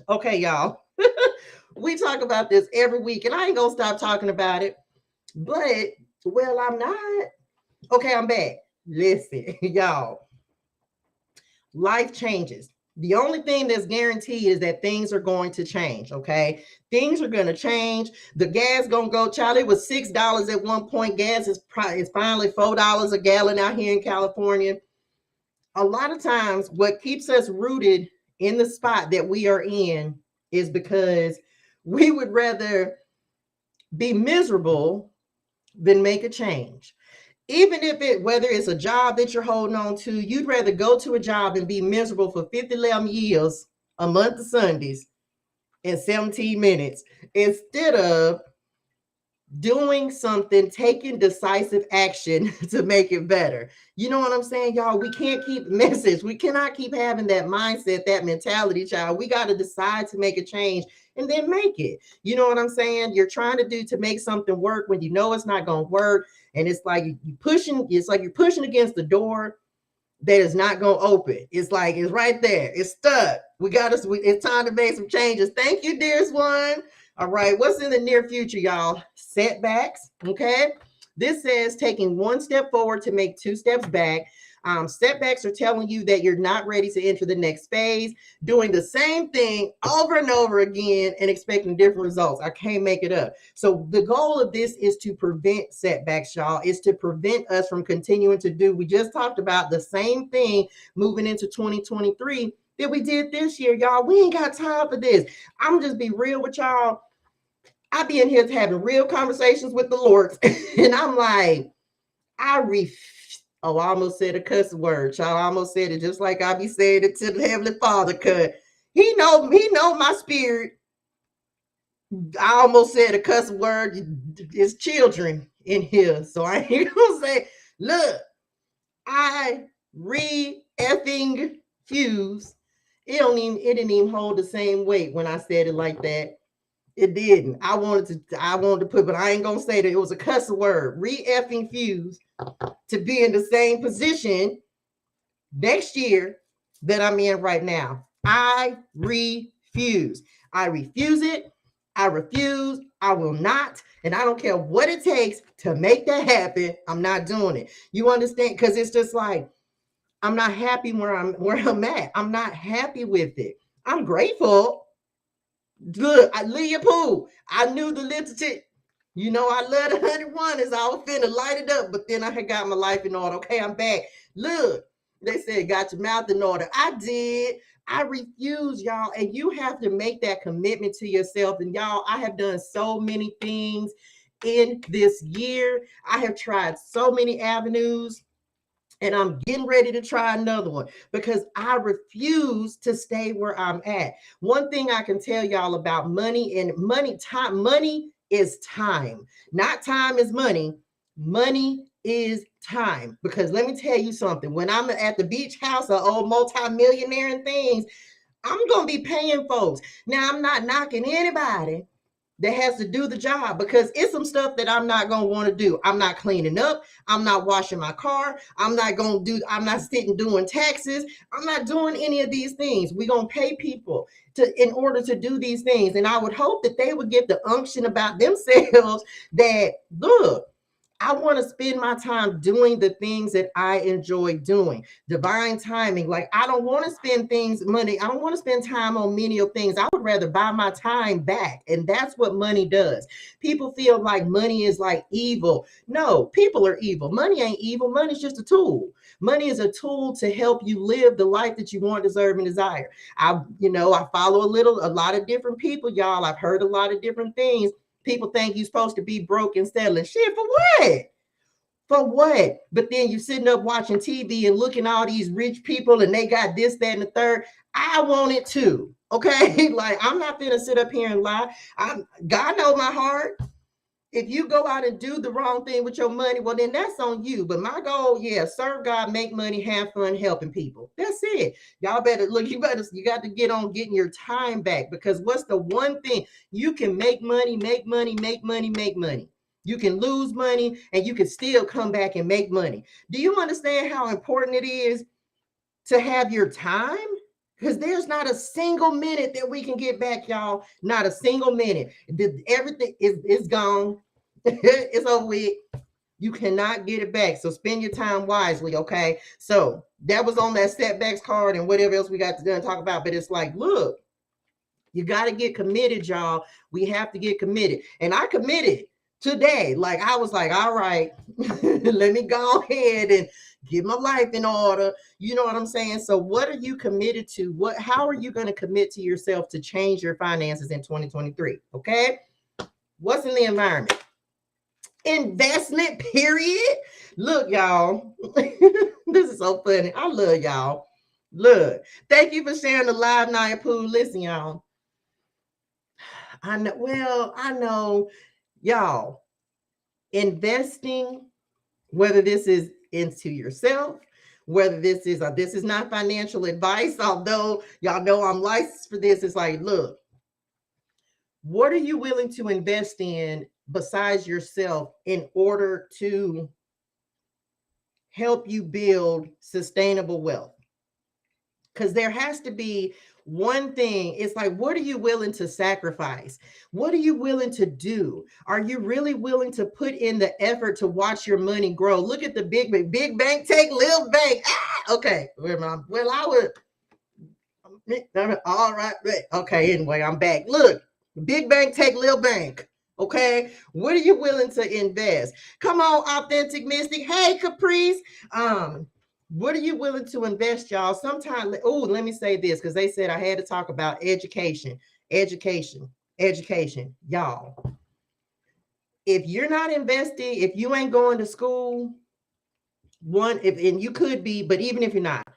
Okay, y'all. We talk about this every week, and I ain't gonna stop talking about it. But, well, I'm not. Okay, I'm back. Listen, y'all. Life changes. The only thing that's guaranteed is that things are going to change. Okay, things are going to change. The gas gonna go. Child, it was $6 at one point. Gas is finally $4 a gallon out here in California. A lot of times, what keeps us rooted in the spot that we are in is because we would rather be miserable than make a change. Even if whether it's a job that you're holding on to, you'd rather go to a job and be miserable for 50 years, a month of Sundays, in 17 minutes, instead of doing something, taking decisive action to make it better. You know what I'm saying, y'all? We can't keep the message. We cannot keep having that mindset, that mentality, child. We got to decide to make a change and then make it. You know what I'm saying? You're trying to make something work when you know it's not going to work. And it's like you're pushing against the door that is not going to open. It's like, it's right there. It's stuck. It's time to make some changes. Thank you, dearest one. All right, what's in the near future, y'all? Setbacks, okay? This says taking one step forward to make two steps back. Setbacks are telling you that you're not ready to enter the next phase, doing the same thing over and over again and expecting different results. I can't make it up. So the goal of this is to prevent setbacks, y'all. Is to prevent us from continuing to do. We just talked about the same thing moving into 2023 that we did this year, y'all. We ain't got time for this. I'm just be real with y'all. I be in here having real conversations with the Lord, and I'm like, I almost said a cuss word, y'all. I almost said it just like I be saying it to the Heavenly Father, cause He know my spirit. I almost said a cuss word. It's children in here, so I ain't gonna say. Look, I effing fuse. It didn't even hold the same weight when I said it like that. It didn't. I wanted to put, but I ain't gonna say that it was a cuss word. Effing fuse to be in the same position next year that I'm in right now. I refuse. I refuse it. I refuse. I will not. And I don't care what it takes to make that happen. I'm not doing it. You understand? Because it's just like, I'm not happy where I'm at. I'm not happy with it. I'm grateful. Look, Leah Pooh, I knew the literature. You know, I love the 101 as I was finna light it up, but then I had got my life in order. Okay, I'm back. Look, they said, got your mouth in order. I did. I refuse, y'all. And you have to make that commitment to yourself. And y'all, I have done so many things in this year. I have tried so many avenues, and I'm getting ready to try another one because I refuse to stay where I'm at. One thing I can tell y'all about money and time, money is time. Not time is money. Money is time. Because let me tell you something. When I'm at the beach house, an old multi-millionaire and things, I'm going to be paying folks. Now, I'm not knocking anybody that has to do the job because it's some stuff that I'm not going to want to do. I'm not cleaning up. I'm not washing my car. I'm not sitting doing taxes. I'm not doing any of these things. We're going to pay people in order to do these things. And I would hope that they would get the unction about themselves that, look, I want to spend my time doing the things that I enjoy doing. Divine timing. Like, I don't want to spend money. I don't want to spend time on menial things. I would rather buy my time back. And that's what money does. People feel like money is like evil. No, people are evil. Money ain't evil. Money's just a tool. Money is a tool to help you live the life that you want, deserve, and desire. I follow a lot of different people, y'all. I've heard a lot of different things. People think you're supposed to be broke and settling. Shit, for what? For what? But then you're sitting up watching TV and looking at all these rich people and they got this, that, and the third. I want it too. Okay? Like, I'm not gonna sit up here and lie. God knows my heart. If you go out and do the wrong thing with your money, well, then that's on you. But my goal, serve God, make money, have fun, helping people. That's it. Y'all better look, you got to get on getting your time back, because what's the one thing you can make money, make money, make money, make money. You can lose money and you can still come back and make money. Do you understand how important it is to have your time? Because there's not a single minute that we can get back, y'all. Not a single minute. Everything is gone. It's over with. You cannot get it back. So spend your time wisely, okay? So that was on that setbacks card and whatever else we got to talk about. But it's like, look, you got to get committed, y'all. We have to get committed. And I committed today. Like, I was like, all right, let me go ahead and get my life in order. You know what I'm saying? So what are you committed to? How are you going to commit to yourself to change your finances in 2023? Okay. What's in the environment? Investment, period. Look, y'all. This is so funny. I love y'all. Look, thank you for sharing the live, Naya Pooh. Listen, y'all. I know, y'all, investing, whether this is into yourself, whether this is not financial advice, although y'all know I'm licensed for this. It's like, look, what are you willing to invest in besides yourself in order to help you build sustainable wealth? Because there has to be one thing. It's like, what are you willing to sacrifice? What are you willing to do? Are you really willing to put in the effort to watch your money grow? Look at the big bank take little bank. Okay. Well, I would. All right. Okay. Anyway, I'm back. Look, big bank take little bank. Okay. What are you willing to invest? Come on, Authentic Mystic. Hey, Caprice. What are you willing to invest, y'all? Sometimes, let me say this, because they said I had to talk about education. Y'all. If you're not investing, if you ain't going to school, and you could be, but even if you're not,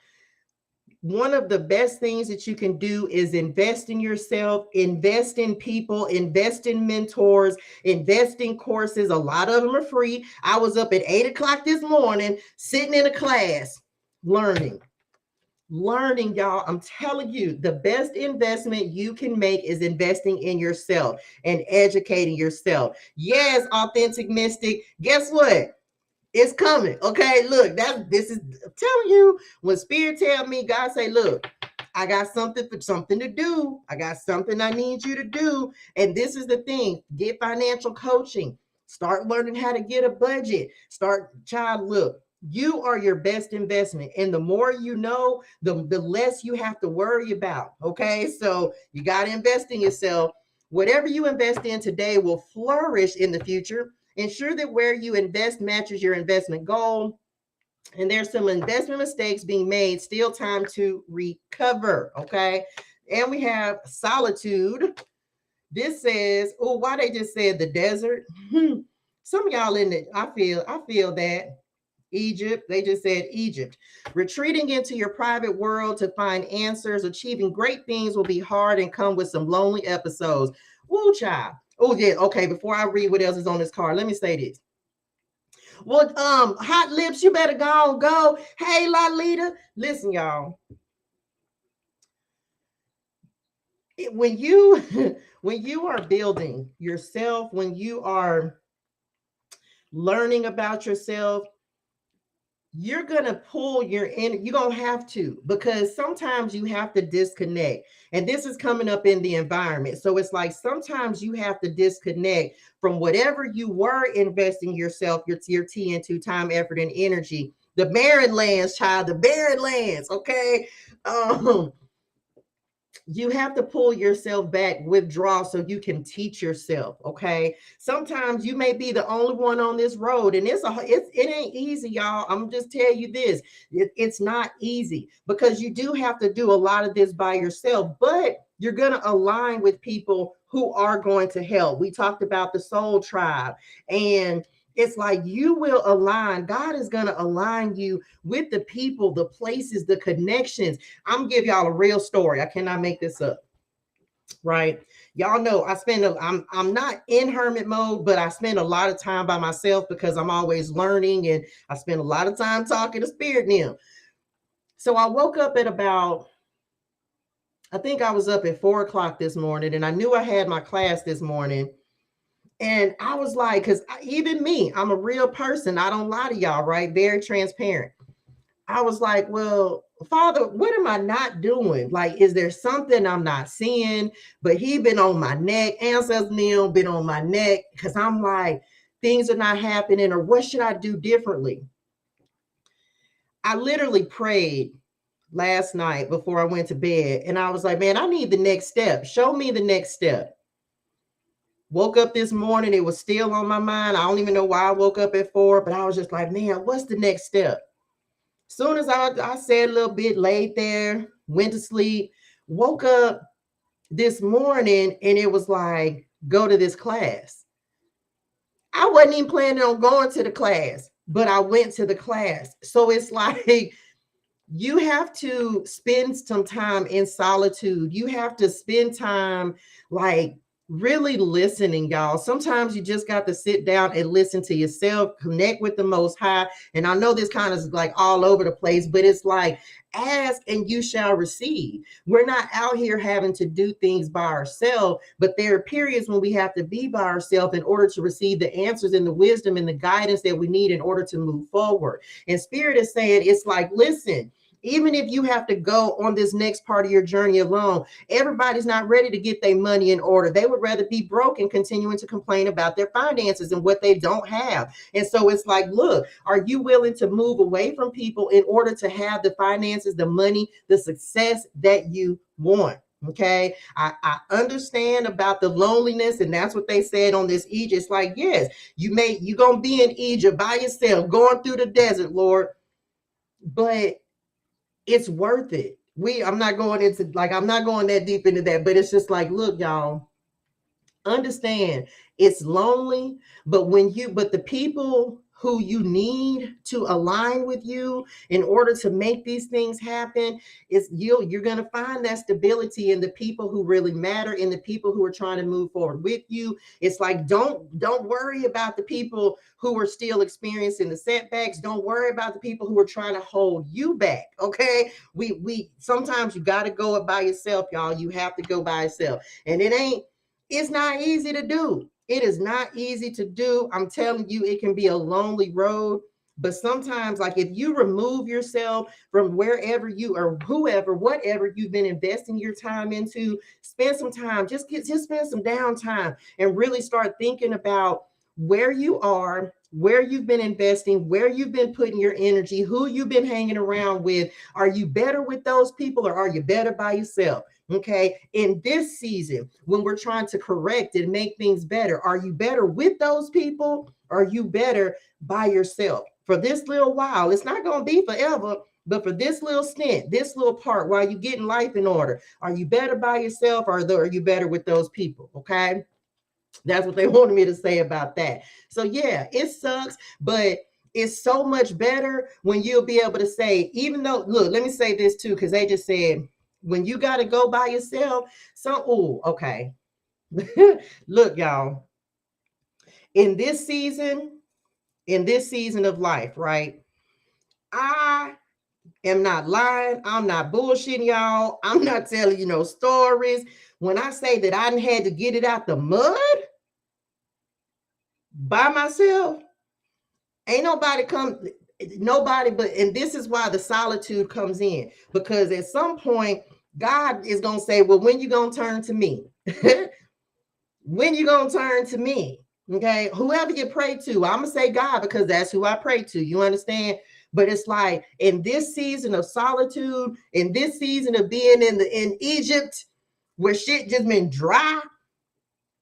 one of the best things that you can do is invest in yourself, invest in people, invest in mentors, invest in courses. A lot of them are free. I was up at 8 o'clock this morning, sitting in a class, learning, y'all. I'm telling you, the best investment you can make is investing in yourself and educating yourself. Yes, Authentic Mystic. Guess what? It's coming. Okay, look, I'm telling you, when Spirit tell me, God say, look, I got something to do. I got something I need you to do. And this is the thing. Get financial coaching. Start learning how to get a budget. Look, you are your best investment. And the more you know, the less you have to worry about. Okay, so you got to invest in yourself. Whatever you invest in today will flourish in the future. Ensure that where you invest matches your investment goal. And there's some investment mistakes being made. Still time to recover. Okay. And we have solitude. This says, why they just said the desert? Some of y'all in it, I feel that. Egypt, they just said Egypt. Retreating into your private world to find answers, achieving great things will be hard and come with some lonely episodes. Woo, child. Oh, yeah. Okay, before I read what else is on this card, let me say this. Well, Hot Lips, you better go. Hey, Lalita. Listen, y'all. When you when you are building yourself, when you are learning about yourself, you're gonna pull your in. You're gonna have to, because sometimes you have to disconnect. And this is coming up in the environment. So it's like sometimes you have to disconnect from whatever you were investing yourself, your tea into, time, effort, and energy. The barren lands, child, the barren lands. Okay. You have to pull yourself back, withdraw, so you can teach yourself. Okay, sometimes you may be the only one on this road, and it ain't easy, y'all. I'm just tell you this, it's not easy, because you do have to do a lot of this by yourself, but you're going to align with people who are going to help. We talked about the soul tribe, and it's like you will align. God is going to align you with the people, the places, the connections. I'm gonna give y'all a real story. I cannot make this up. Right? Y'all know I'm not in hermit mode, but I spend a lot of time by myself because I'm always learning, and I spend a lot of time talking to spirit now. So I woke up at about, I think I was up at 4 o'clock this morning, and I knew I had my class this morning. And I was like, because even me, I'm a real person. I don't lie to y'all, right? Very transparent. I was like, well, Father, what am I not doing? Like, is there something I'm not seeing? But he been on my neck. Ancestors Neil been on my neck, because I'm like, things are not happening, or what should I do differently? I literally prayed last night before I went to bed, and I was like, man, I need the next step. Show me the next step. Woke up this morning, it was still on my mind. I don't even know why I woke up at 4, but I was just like, man, what's the next step? Soon as I said a little bit, laid there, went to sleep, woke up this morning, and it was like, go to this class. I wasn't even planning on going to the class, but I went to the class. So it's like, you have to spend some time in solitude. You have to spend time like really listening, y'all. Sometimes you just got to sit down and listen to yourself, connect with the Most High. And I know this kind of is like all over the place, but it's like, ask and you shall receive. We're not out here having to do things by ourselves, but there are periods when we have to be by ourselves in order to receive the answers and the wisdom and the guidance that we need in order to move forward. And Spirit is saying, it's like, listen, even if you have to go on this next part of your journey alone, everybody's not ready to get their money in order. They would rather be broke and continuing to complain about their finances and what they don't have. And so it's like, look, are you willing to move away from people in order to have the finances, the money, the success that you want? Okay, I understand about the loneliness, and that's what they said on this Egypt. It's like, yes, you're gonna be in Egypt by yourself, going through the desert, Lord, but it's worth it. I'm not going that deep into that, but it's just like, look, y'all, understand it's lonely, but the people who you need to align with you in order to make these things happen, you're going to find that stability in the people who really matter, in the people who are trying to move forward with you. It's like, don't worry about the people who are still experiencing the setbacks. Don't worry about the people who are trying to hold you back. Okay, we sometimes you got to go it by yourself, y'all. You have to go by yourself, and it's not easy to do. It is not easy to do. I'm telling you, it can be a lonely road. But sometimes, like, if you remove yourself from wherever you or whoever, whatever you've been investing your time into, spend some time, just spend some downtime and really start thinking about where you are, where you've been investing, where you've been putting your energy, who you've been hanging around with. Are you better with those people, or are you better by yourself? Okay, in this season, when we're trying to correct and make things better, are you better with those people? Or are you better by yourself? For this little while, it's not going to be forever, but for this little stint, this little part while you're getting life in order, are you better by yourself, or are you better with those people? Okay. That's what they wanted me to say about that. So yeah, it sucks, but it's so much better when you'll be able to say, even though, look, let me say this too, because they just said, when you got to go by yourself, so, oh, okay. Look, y'all, in this season, of life, right? I am not lying. I'm not bullshitting y'all. I'm not telling you no stories. When I say that I had to get it out the mud by myself, ain't nobody come, nobody, but, and this is why the solitude comes in, because at some point, God is going to say, well, when you going to turn to me? When you going to turn to me? Okay. Whoever you pray to, I'm going to say God, because that's who I pray to. You understand? But it's like in this season of solitude, in this season of being in Egypt, where shit just been dry,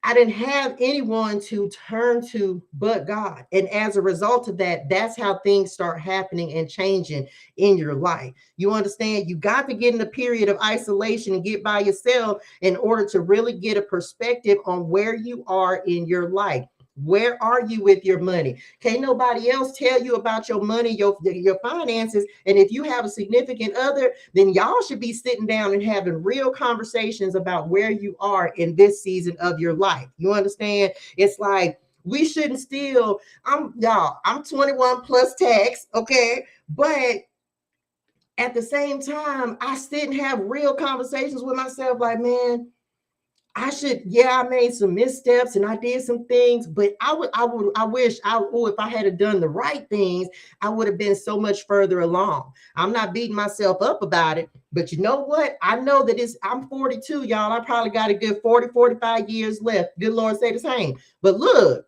I didn't have anyone to turn to but God. And as a result of that, that's how things start happening and changing in your life. You understand? You got to get in a period of isolation and get by yourself in order to really get a perspective on where you are in your life. Where are you with your money? Can't nobody else tell you about your money, your finances. And if you have a significant other, then y'all should be sitting down and having real conversations about where you are in this season of your life. You understand? It's like, we shouldn't steal. I'm 21 plus tax, okay? But at the same time, I sit and have real conversations with myself like, man, I made some missteps and I did some things, but I wish if I had done the right things, I would have been so much further along. I'm not beating myself up about it, but you know what? I know that I'm 42, y'all. I probably got a good 40, 45 years left. Good Lord say the same. But look,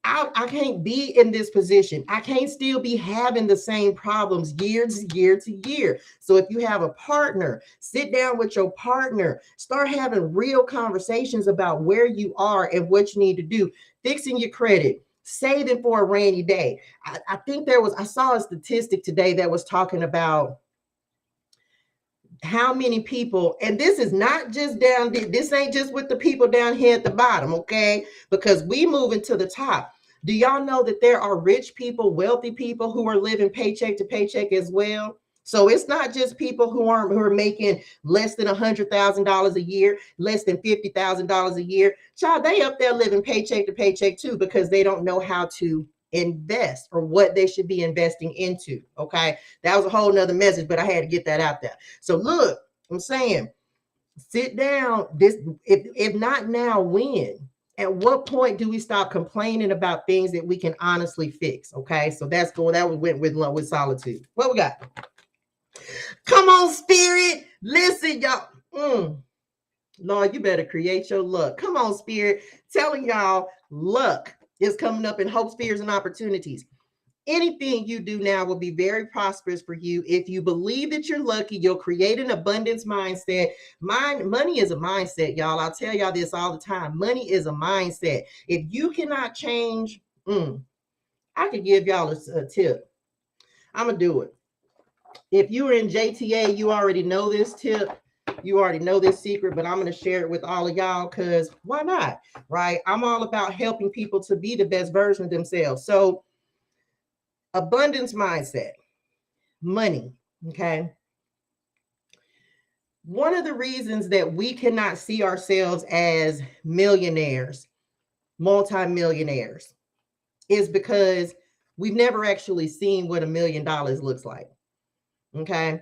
I can't be in this position. I can't still be having the same problems year to year. So if you have a partner, sit down with your partner, start having real conversations about where you are and what you need to do, fixing your credit, saving for a rainy day. I think I saw a statistic today that was talking about how many people, and this is not just this ain't just with the people down here at the bottom, okay? Because we moving to the top. Do y'all know that there are rich people, wealthy people who are living paycheck to paycheck as well? So it's not just people who are making less than $100,000 a year, less than $50,000 a year. Child, they up there living paycheck to paycheck too, because they don't know how to invest or what they should be investing into. Okay. That was a whole nother message, but I had to get that out there. So look, I'm saying, sit down. If not now, when? At what point do we stop complaining about things that we can honestly fix? Okay. So that went with solitude. What we got? Come on, spirit. Listen, y'all. Lord, you better create your luck. Come on, spirit. Telling y'all, luck is coming up in hopes, fears, and opportunities. Anything you do now will be very prosperous for you. If you believe that you're lucky, you'll create an abundance mindset. Money is a mindset, y'all. I'll tell y'all this all the time. Money is a mindset. If you cannot change, I could give y'all a tip. I'm going to do it. If you are in JTA, you already know this tip. You already know this secret, but I'm going to share it with all of y'all because why not, right? I'm all about helping people to be the best version of themselves. So abundance mindset, money, okay? One of the reasons that we cannot see ourselves as millionaires, multimillionaires, is because we've never actually seen what $1 million looks like, okay?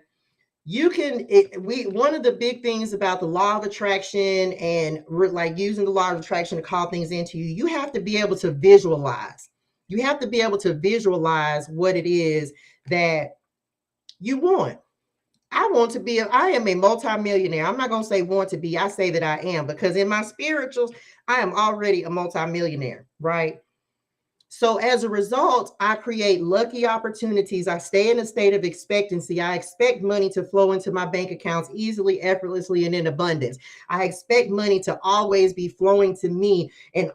One of the big things about the law of attraction and like using the law of attraction to call things into you, you have to be able to visualize. You have to be able to visualize what it is that you want. I am a multimillionaire. I'm not going to say want to be. I say that I am, because in my spirituals, I am already a multimillionaire, right? So as a result, I create lucky opportunities. I stay in a state of expectancy. I expect money to flow into my bank accounts easily, effortlessly, and in abundance. I expect money to always be flowing to me in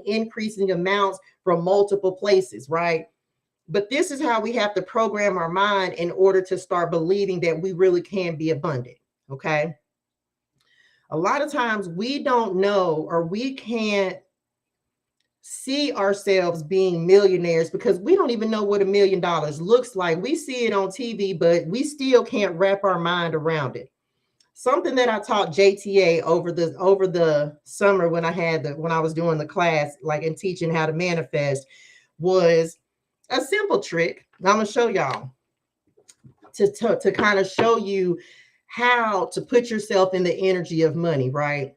increasing amounts from multiple places, right? But this is how we have to program our mind in order to start believing that we really can be abundant, okay? A lot of times we don't know, or we can't see ourselves being millionaires, because we don't even know what $1 million looks like. We see it on TV, but we still can't wrap our mind around it. Something that I taught JTA over the summer when I was doing the class, like in teaching how to manifest, was a simple trick. I'm gonna show y'all to kind of show you how to put yourself in the energy of money, right?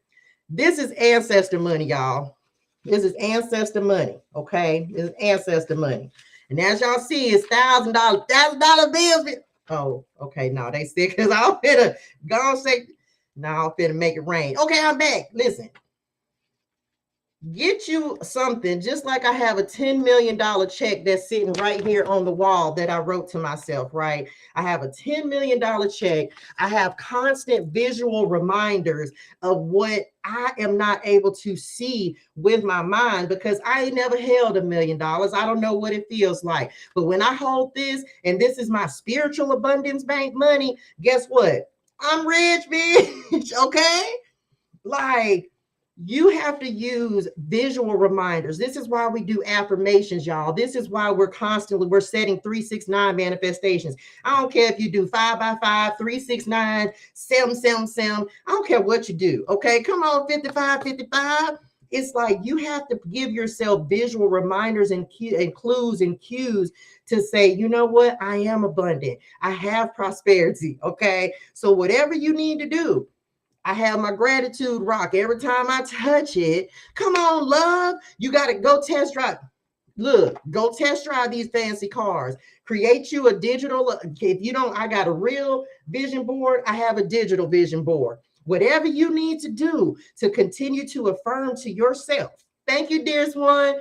This is ancestor money, y'all. This is ancestor money, okay? This is ancestor money. And as y'all see, it's $1,000 bills. Oh, okay. No, they said, because I'll finna go and say, no, I'll finna make it rain. Okay, I'm back. Listen. Get you something, just like I have a $10 million check that's sitting right here on the wall that I wrote to myself, right? I have a $10 million check. I have constant visual reminders of what I am not able to see with my mind, because I ain't never held $1 million. I don't know what it feels like. But when I hold this, and this is my spiritual abundance bank money, guess what? I'm rich, bitch. Okay? Like, you have to use visual reminders. This is why we do affirmations, y'all. This is why we're setting 369 manifestations. I don't care if you do 5 by 5, 369, 7. I don't care what you do. Okay, come on, 55. It's like you have to give yourself visual reminders and clues and cues to say, you know what? I am abundant. I have prosperity. Okay, so whatever you need to do. I have my gratitude rock every time I touch it. Come on, love. You got to go test drive. Look, go test drive these fancy cars. Create you a digital. If you don't, I got a real vision board. I have a digital vision board. Whatever you need to do to continue to affirm to yourself. Thank you, dearest one.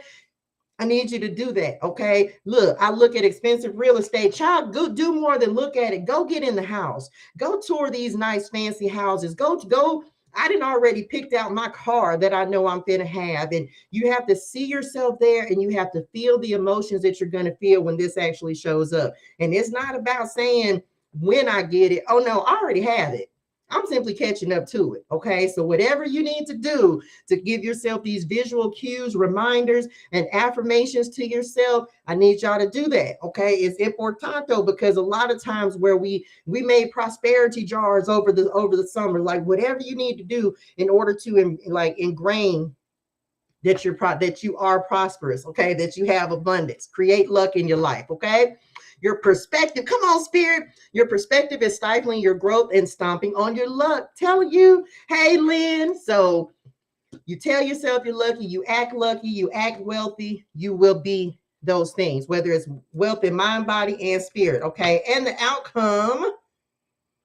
I need you to do that. Okay. Look, I look at expensive real estate. Child, go do more than look at it. Go get in the house. Go tour these nice fancy houses. Go. I didn't already picked out my car that I know I'm going to have. And you have to see yourself there, and you have to feel the emotions that you're going to feel when this actually shows up. And it's not about saying when I get it. Oh no, I already have it. I'm simply catching up to it. Okay. So whatever you need to do to give yourself these visual cues, reminders, and affirmations to yourself, I need y'all to do that. Okay. It's importante, because a lot of times where we made prosperity jars over the summer, like whatever you need to do in order to ingrain that you are prosperous. Okay. That you have abundance, create luck in your life. Okay. Your perspective, come on, spirit. Your perspective is stifling your growth and stomping on your luck. Telling you, hey, Lynn. So you tell yourself you're lucky, you act wealthy, you will be those things, whether it's wealth in mind, body, and spirit. Okay. And the outcome,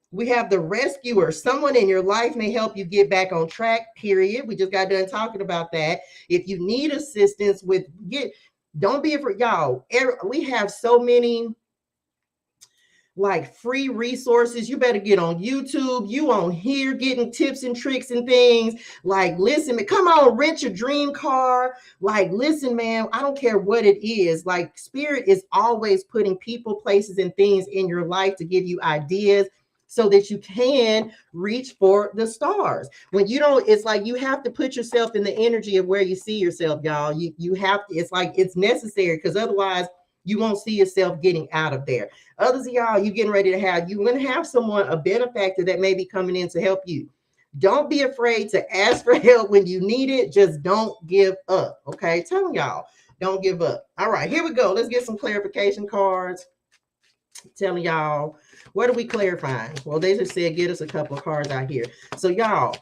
we have the rescuer. Someone in your life may help you get back on track, period. We just got done talking about that. If you need assistance don't be afraid, y'all. We have so many like free resources. You better get on YouTube. You on here getting tips and tricks and things. Like, listen, come on, rent your dream car. Like, listen, man, I don't care what it is. Like, spirit is always putting people, places, and things in your life to give you ideas so that you can reach for the stars. When you don't, it's like you have to put yourself in the energy of where you see yourself, y'all. You have to, it's like it's necessary, because otherwise you won't see yourself getting out of there. Others of y'all, you're going to have someone, a benefactor that may be coming in to help you. Don't be afraid to ask for help when you need it. Just don't give up. Okay. Telling y'all, don't give up. All right, here we go. Let's get some clarification cards. Telling y'all, what are we clarifying? Well, they just said, get us a couple of cards out here. So y'all,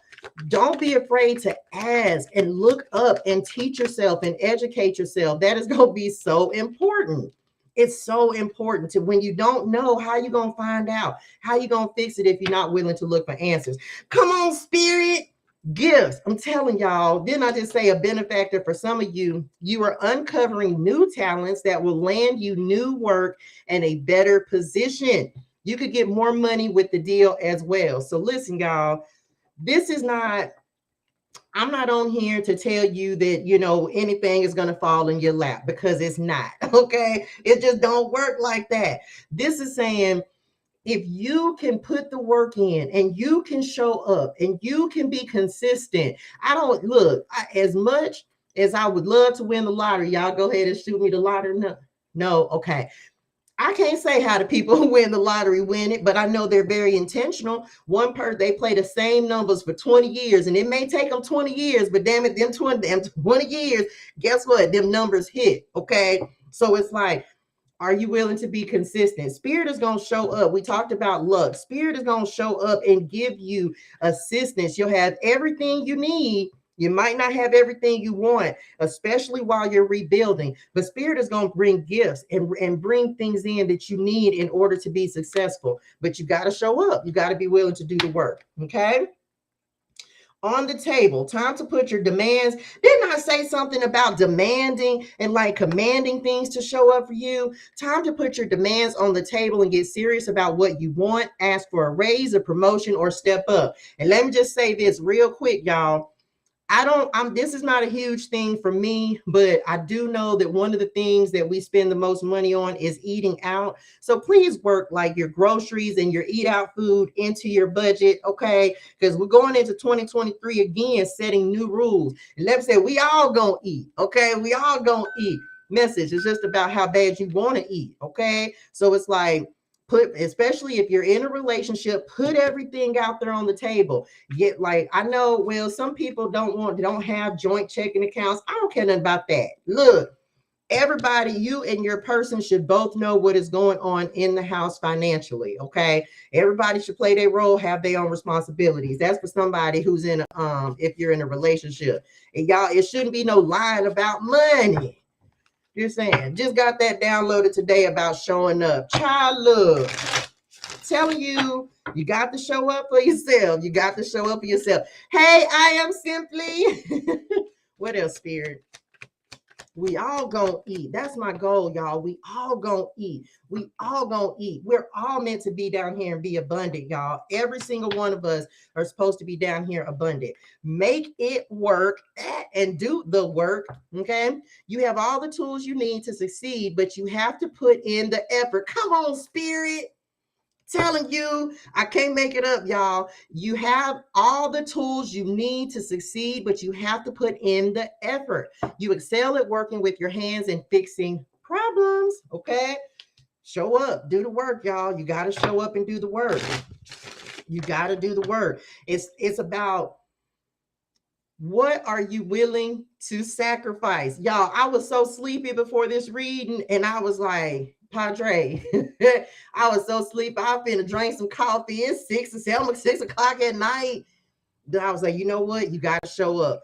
don't be afraid to ask and look up and teach yourself and educate yourself. That is going to be so important. It's so important to, when you don't know, how you going to find out? How you going to fix it if you're not willing to look for answers? Come on, spirit. Gifts. I'm telling y'all, didn't I just say a benefactor for some of you? You are uncovering new talents that will land you new work and a better position. You could get more money with the deal as well. So listen, y'all, this is not, I'm not on here to tell you that, anything is going to fall in your lap, because it's not. Okay. It just don't work like that. This is saying, if you can put the work in and you can show up and you can be consistent, as much is I would love to win the lottery. Y'all go ahead and shoot me the lottery. No, no, okay. I can't say how the people who win the lottery win it, but I know they're very intentional. They play the same numbers for 20 years, and it may take them 20 years, but damn it, them 20 years, guess what? Them numbers hit, okay? So it's like, are you willing to be consistent? Spirit is going to show up. We talked about luck. Spirit is going to show up and give you assistance. You'll have everything you need. You might not have everything you want, especially while you're rebuilding. But Spirit is going to bring gifts and bring things in that you need in order to be successful. But you got to show up. You got to be willing to do the work. Okay? On the table, time to put your demands. Didn't I say something about demanding and like commanding things to show up for you? Time to put your demands on the table and get serious about what you want. Ask for a raise, a promotion, or step up. And let me just say this real quick, y'all. This is not a huge thing for me, but I do know that one of the things that we spend the most money on is eating out. So please work like your groceries and your eat out food into your budget, okay? Because we're going into 2023 again, setting new rules. And let me say, we all gonna eat, okay? We all gonna eat. Message is just about how bad you want to eat, okay? So it's like, especially if you're in a relationship, put everything out there on the table. Get like, I know, well, some people don't have joint checking accounts. I don't care nothing about that. Look, everybody, you and your person should both know what is going on in the house financially. Okay. Everybody should play their role, have their own responsibilities. That's for somebody who's if you're in a relationship. And y'all, it shouldn't be no lying about money. Just saying, just got that downloaded today about showing up. Child love. Telling you, you got to show up for yourself. You got to show up for yourself. Hey, I am simply. What else, Spirit? We all gonna eat. That's my goal, y'all. We all gonna eat. We all gonna eat. We're all meant to be down here and be abundant, y'all. Every single one of us are supposed to be down here abundant. Make it work and do the work, okay? You have all the tools you need to succeed, but you have to put in the effort. Come on, Spirit. Telling you, I can't make it up, y'all. You have all the tools you need to succeed, but you have to put in the effort. You excel at working with your hands and fixing problems, okay? Show up, do the work, y'all. You got to show up and do the work. You got to do the work. It's about what are you willing to sacrifice? Y'all, I was so sleepy before this reading, and I was like, Padre, I was so sleepy. I'm finna drink some coffee. It's 6 o'clock at night. Then I was like, you know what? You got to show up.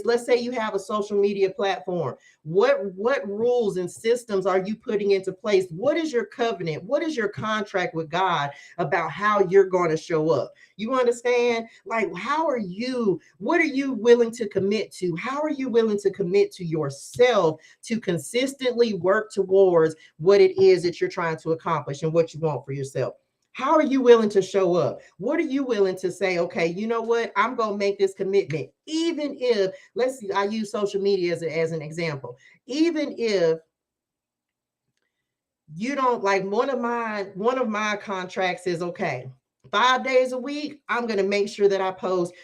Let's say you have a social media platform. What rules and systems are you putting into place? What is your covenant? What is your contract with God about how you're going to show up? You understand? Like, what are you willing to commit to? How are you willing to commit to yourself to consistently work towards what it is that you're trying to accomplish and what you want for yourself? How are you willing to show up? What are you willing to say, okay, you know what? I'm going to make this commitment. Even if, let's see, I use social media as an example. Even if you don't like one of my contracts is, okay, 5 days a week, I'm going to make sure that I post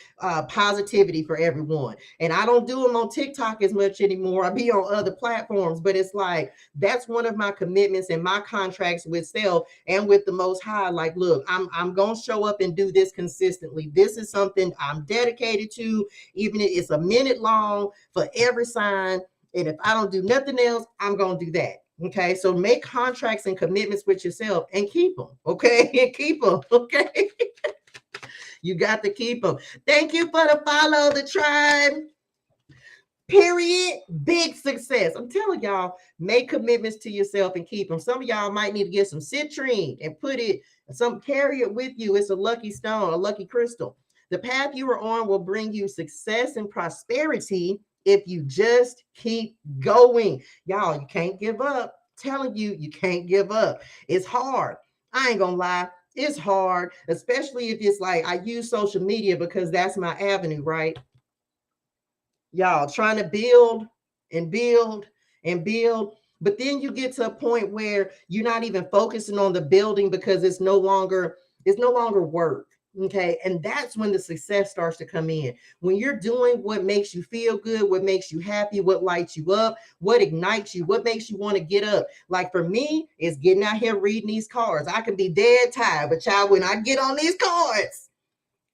positivity for everyone. And I don't do them on TikTok as much anymore. I be on other platforms, but it's like, that's one of my commitments and my contracts with self and with the Most High. Like, look, I'm going to show up and do this consistently. This is something I'm dedicated to, even if it's a minute long for every sign. And if I don't do nothing else, I'm going to do that. Okay, so make contracts and commitments with yourself and keep them. Okay, and keep them. Okay, you got to keep them. Thank you for the follow, the tribe. Period. Big success. I'm telling y'all, make commitments to yourself and keep them. Some of y'all might need to get some citrine and carry it with you. It's a lucky stone, a lucky crystal. The path you are on will bring you success and prosperity if you just keep going. Y'all, you can't give up. I'm telling you, you can't give up. It's hard. I ain't gonna lie. It's hard, especially if it's like I use social media because that's my avenue, right? Y'all trying to build and build and build. But then you get to a point where you're not even focusing on the building because it's no longer work. Okay. And that's when the success starts to come in. When you're doing what makes you feel good, what makes you happy, what lights you up, what ignites you, what makes you want to get up. Like for me, it's getting out here reading these cards. I can be dead tired, but child, when I get on these cards,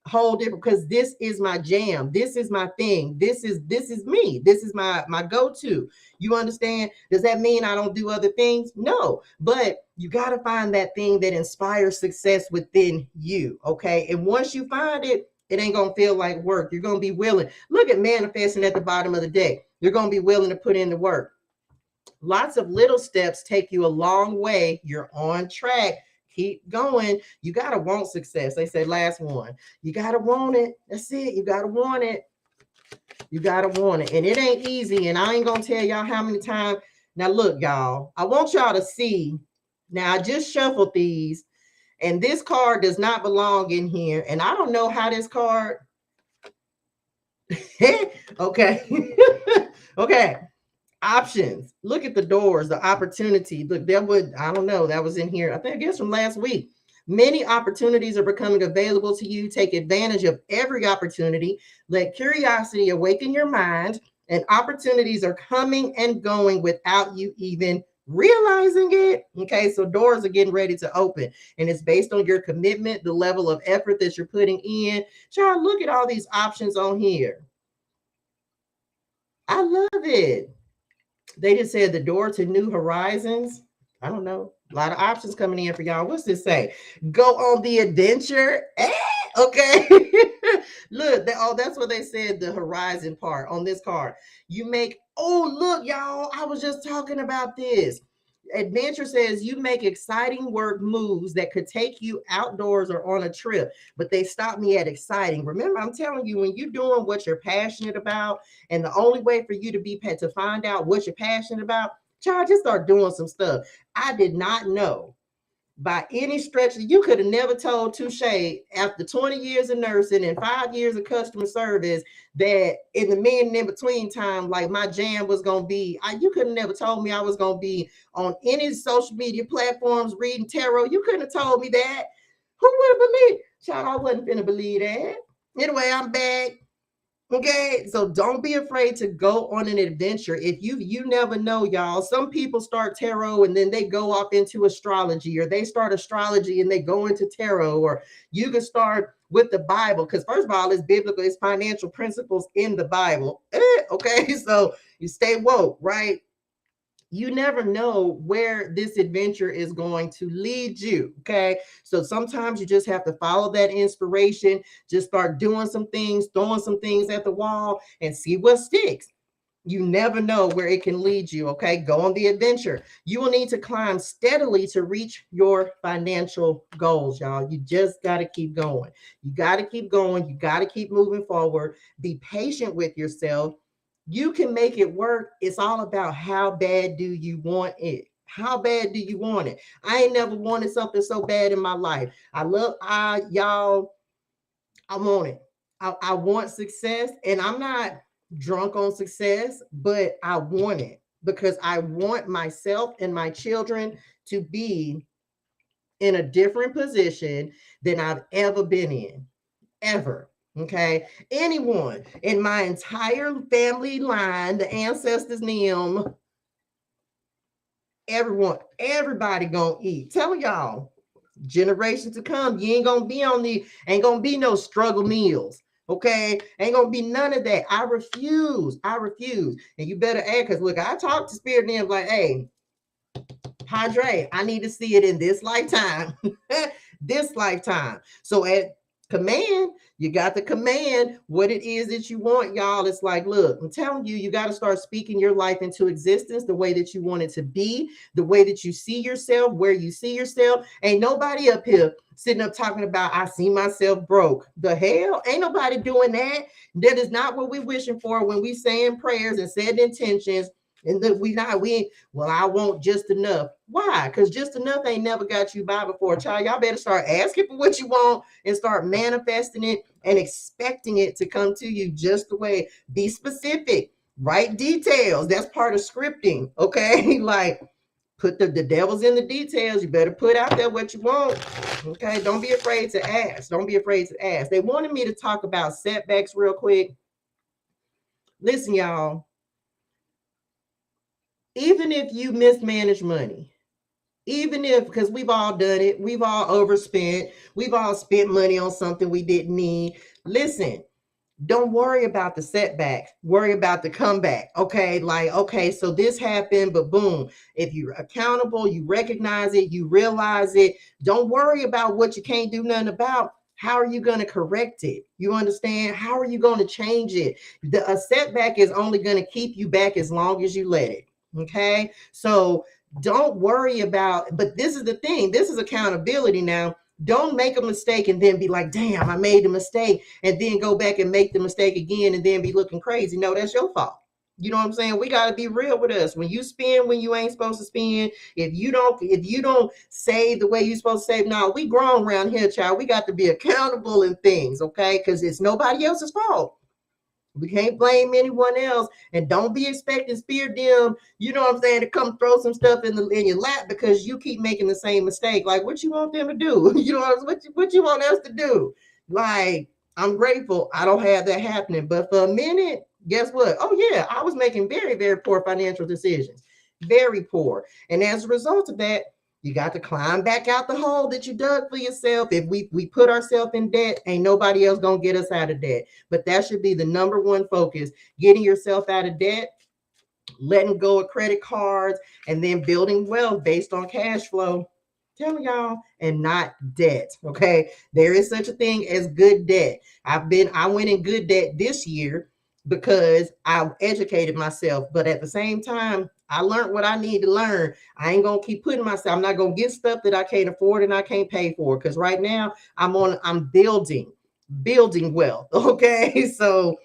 whole different, because this is my jam, this is my thing, this is me, this is my go-to. You understand? Does that mean I don't do other things? No, but you got to find that thing that inspires success within you. Okay, and once you find it, it ain't gonna feel like work. You're gonna be willing. Look at manifesting at the bottom of the deck. You're gonna be willing to put in the work. Lots of little steps take you a long way. You're on track. Keep going. You got to want success. They say last one. You got to want it. That's it. You got to want it. You got to want it. And it ain't easy. And I ain't going to tell y'all how many times. Now, look, y'all, I want y'all to see. Now, I just shuffled these, and this card does not belong in here. And I don't know how this card. Okay. Okay. Options. Look at the doors, the opportunity. Look, that would, I don't know, that was in here, I think, I guess from last week. Many opportunities are becoming available to you. Take advantage of every opportunity. Let curiosity awaken your mind, and opportunities are coming and going without you even realizing it. Okay, so doors are getting ready to open, and it's based on your commitment, the level of effort that you're putting in. Child, look at all these options on here. I love it. They just said the door to new horizons. I don't know. A lot of options coming in for y'all. What's this say? Go on the adventure. Okay. Look, that's what they said, the horizon part on this card. You make, oh, look, y'all. I was just talking about this. Adventure says you make exciting work moves that could take you outdoors or on a trip, but they stopped me at exciting. Remember, I'm telling you, when you're doing what you're passionate about, and the only way for you to find out what you're passionate about, child, just start doing some stuff. I did not know by any stretch. You could have never told ToShae after 20 years of nursing and 5 years of customer service that in the minute in between time, like my jam was going to be, you could have never told me I was going to be on any social media platforms reading tarot. You couldn't have told me that. Who would have believed? Child, I wasn't finna believe that. Anyway, I'm back. Okay, so don't be afraid to go on an adventure. If you never know, y'all. Some people start tarot and then they go off into astrology, or they start astrology and they go into tarot, or you can start with the Bible, because first of all, it's biblical, it's financial principles in the Bible. Okay, so you stay woke, right? You never know where this adventure is going to lead you. Okay, so sometimes you just have to follow that inspiration, just start doing some things, throwing some things at the wall, and see what sticks. You never know where it can lead you. Okay, go on the adventure. You will need to climb steadily to reach your financial goals, y'all. You just got to keep going. You got to keep going. You got to keep moving forward. Be patient with yourself. You can make it work. It's all about how bad do you want it. How bad do you want it? I ain't never wanted something so bad in my life. Y'all, I want it. I want success, and I'm not drunk on success, but I want it because I want myself and my children to be in a different position than I've ever been in, ever. Okay, anyone in my entire family line, the ancestors, them, everybody gonna eat. Tell y'all, generations to come, you ain't gonna be no struggle meals. Okay, ain't gonna be none of that. I refuse. And you better add, because look, I talk to spirit and like, hey, Padre, I need to see it in this lifetime. This lifetime. So at command, you got to command what it is that you want, y'all. It's like, look, I'm telling you, you got to start speaking your life into existence the way that you want it to be, the way that you see yourself, where you see yourself. Ain't nobody up here sitting up talking about, I see myself broke. The hell? Ain't nobody doing that. That is not what we're wishing for when we saying prayers and said intentions. And well, I want just enough. Why? Because just enough ain't never got you by before. Child, y'all better start asking for what you want and start manifesting it and expecting it to come to you just the way. Be specific, write details. That's part of scripting. Okay. Like, put the devil's in the details. You better put out there what you want. Okay, don't be afraid to ask. Don't be afraid to ask. They wanted me to talk about setbacks real quick. Listen, y'all, even if you mismanage money, even if, because we've all done it, we've all overspent, we've all spent money on something we didn't need. Listen, don't worry about the setback, worry about the comeback. Okay, like, okay, so this happened, but boom, if you're accountable, you recognize it, you realize it. Don't worry about what you can't do nothing about. How are you going to correct it? You understand? How are you going to change it? A setback is only going to keep you back as long as you let it. Okay, so don't worry about, but this is the thing, this is accountability now. Don't make a mistake and then be like, damn, I made a mistake, and then go back and make the mistake again and then be looking crazy. No, that's your fault. You know what I'm saying? We got to be real with us. When you spend when you ain't supposed to spend, if you don't save the way you're supposed to save, now we grown around here, child. We got to be accountable in things, okay? Because it's nobody else's fault. We can't blame anyone else, and don't be expecting spirit them, you know what I'm saying, to come throw some stuff in your lap because you keep making the same mistake. Like, what you want them to do? You know what you want us to do? Like, I'm grateful I don't have that happening, but for a minute, guess what? Oh yeah, I was making very, very poor financial decisions, very poor, and as a result of that, you got to climb back out the hole that you dug for yourself. If we put ourselves in debt, ain't nobody else gonna get us out of debt. But that should be the number one focus: getting yourself out of debt, letting go of credit cards, and then building wealth based on cash flow. Tell y'all, and not debt. Okay, there is such a thing as good debt. I went in good debt this year because I educated myself, but at the same time, I learned what I need to learn. I ain't gonna keep putting myself. I'm not gonna get stuff that I can't afford and I can't pay for. Because right now I'm building wealth. Okay, so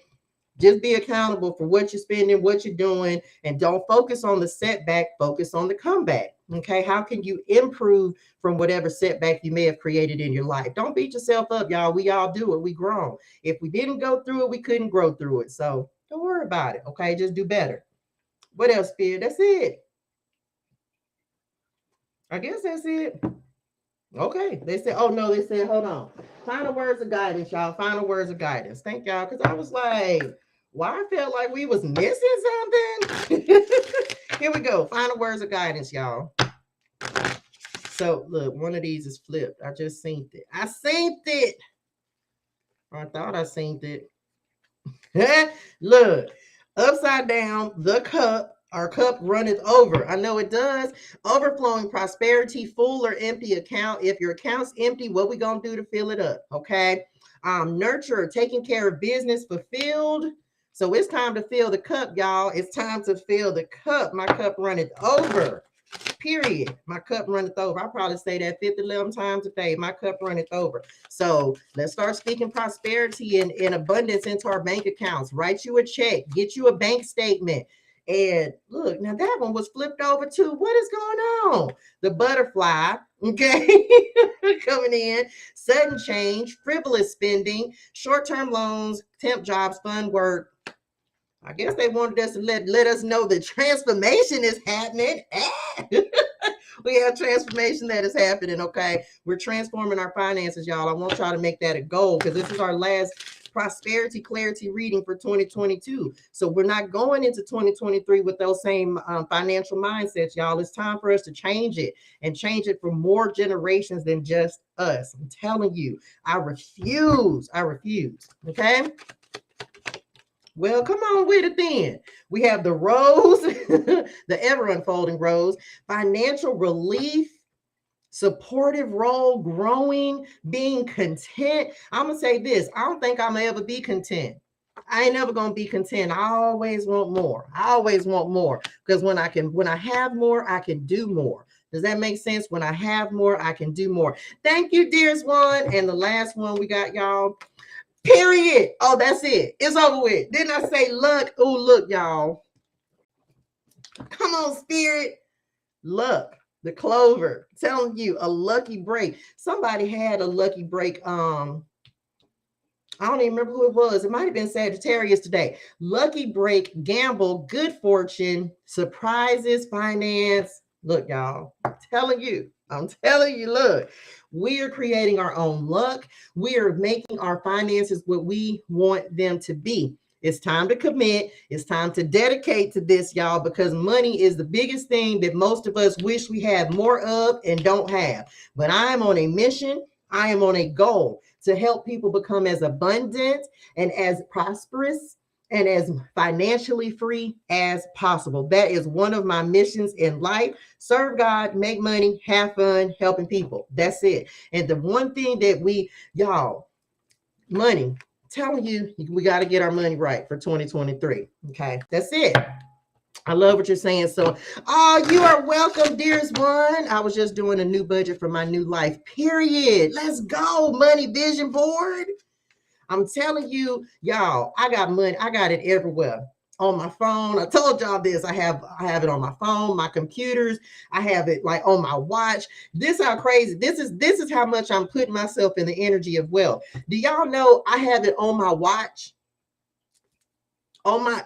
just be accountable for what you're spending, what you're doing, and don't focus on the setback, focus on the comeback. Okay, how can you improve from whatever setback you may have created in your life? Don't beat yourself up, y'all. We all do it. We grown. If we didn't go through it, we couldn't grow through it. So don't worry about it. Okay, just do better. What else, Spirit? That's it. I guess that's it. Okay. They said, oh no, they said, hold on. Final words of guidance, y'all. Final words of guidance. Thank y'all. Because I was like, why I felt like we was missing something. Here we go. Final words of guidance, y'all. So look, one of these is flipped. I just synced it. I thought I synced it. Look, upside down, the cup, our cup runneth over. I know it does. Overflowing prosperity, full or empty account. If your account's empty, what we gonna do to fill it up? Okay. Nurture, taking care of business, fulfilled. So it's time to fill the cup, y'all. It's time to fill the cup. My cup runneth over. Period. My cup runneth over. I probably say that 50, 11 times a day. My cup runneth over. So let's start speaking prosperity and abundance into our bank accounts. Write you a check. Get you a bank statement. And look, now that one was flipped over too. What is going on? The butterfly, okay, coming in. Sudden change, frivolous spending, short-term loans, temp jobs, fun work. I guess they wanted us to let us know the transformation is happening. We have transformation that is happening, okay? We're transforming our finances, y'all. I want y'all to make that a goal because this is our last prosperity clarity reading for 2022. So we're not going into 2023 with those same financial mindsets, y'all. It's time for us to change it and change it for more generations than just us. I'm telling you, I refuse, okay? Well, come on with it then. We have the rose, the ever unfolding rose, financial relief, supportive role, growing, being content. I'm going to say this. I don't think I'm going to ever be content. I ain't never going to be content. I always want more. Because when I have more, I can do more. Does that make sense? When I have more, I can do more. Thank you, dearest one. And the last one we got, y'all. Period. Oh, that's it. It's over with. Didn't I say luck? Oh, look, y'all. Come on, spirit. Luck. The clover. I'm telling you, a lucky break. Somebody had a lucky break. I don't even remember who it was. It might have been Sagittarius today. Lucky break, gamble, good fortune, surprises, finance. Look, y'all. I'm telling you. I'm telling you, look, we are creating our own luck. We are making our finances what we want them to be. It's time to commit. It's time to dedicate to this, y'all, because money is the biggest thing that most of us wish we had more of and don't have. But I am on a mission. I am on a goal to help people become as abundant and as prosperous and as financially free as possible. That is one of my missions in life. Serve God, make money, have fun, helping people. That's it. And the one thing that y'all, money, telling you, we got to get our money right for 2023. Okay, that's it. I love what you're saying. So, oh, you are welcome, dearest one. I was just doing a new budget for my new life, period. Let's go, money vision board. I'm telling you, y'all, I got money. I got it everywhere. On my phone. I told y'all this. I have it on my phone, my computers. I have it like on my watch. This how crazy. This is how much I'm putting myself in the energy of wealth. Do y'all know I have it on my watch? On my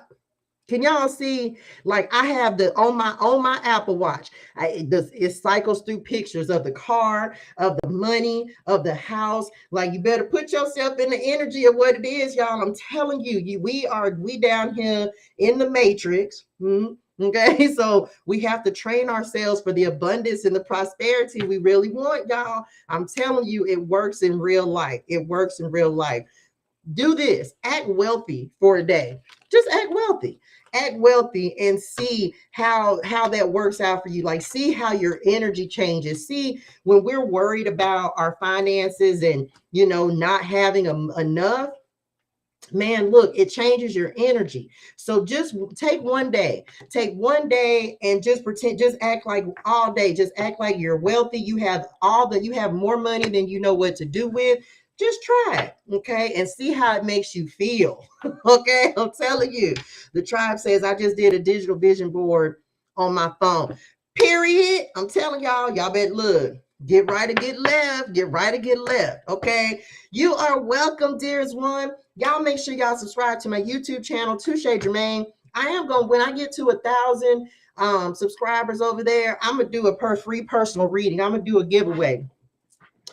Can y'all see? Like I have the on my Apple Watch. It cycles through pictures of the car, of the money, of the house. Like you better put yourself in the energy of what it is, y'all. I'm telling you, we down here in the matrix. Okay, so we have to train ourselves for the abundance and the prosperity we really want, y'all. I'm telling you, it works in real life. It works in real life. Do this. Act wealthy for a day. Just act wealthy. Act wealthy and see how that works out for you. Like see how your energy changes. See when we're worried about our finances and not having enough. Man, look, it changes your energy. So just take one day and just pretend, just act like all day, just act like you're wealthy. You have more money than you know what to do with. Just try it, okay, and see how it makes you feel. Okay, I'm telling you. The tribe says I just did a digital vision board on my phone. Period. I'm telling y'all better look. Get right or get left. Get right or get left. Okay. You are welcome, dearest one. Y'all make sure y'all subscribe to my YouTube channel, ToShae Germaine. When I get to 1,000 subscribers over there, I'm gonna do a free personal reading. I'm gonna do a giveaway.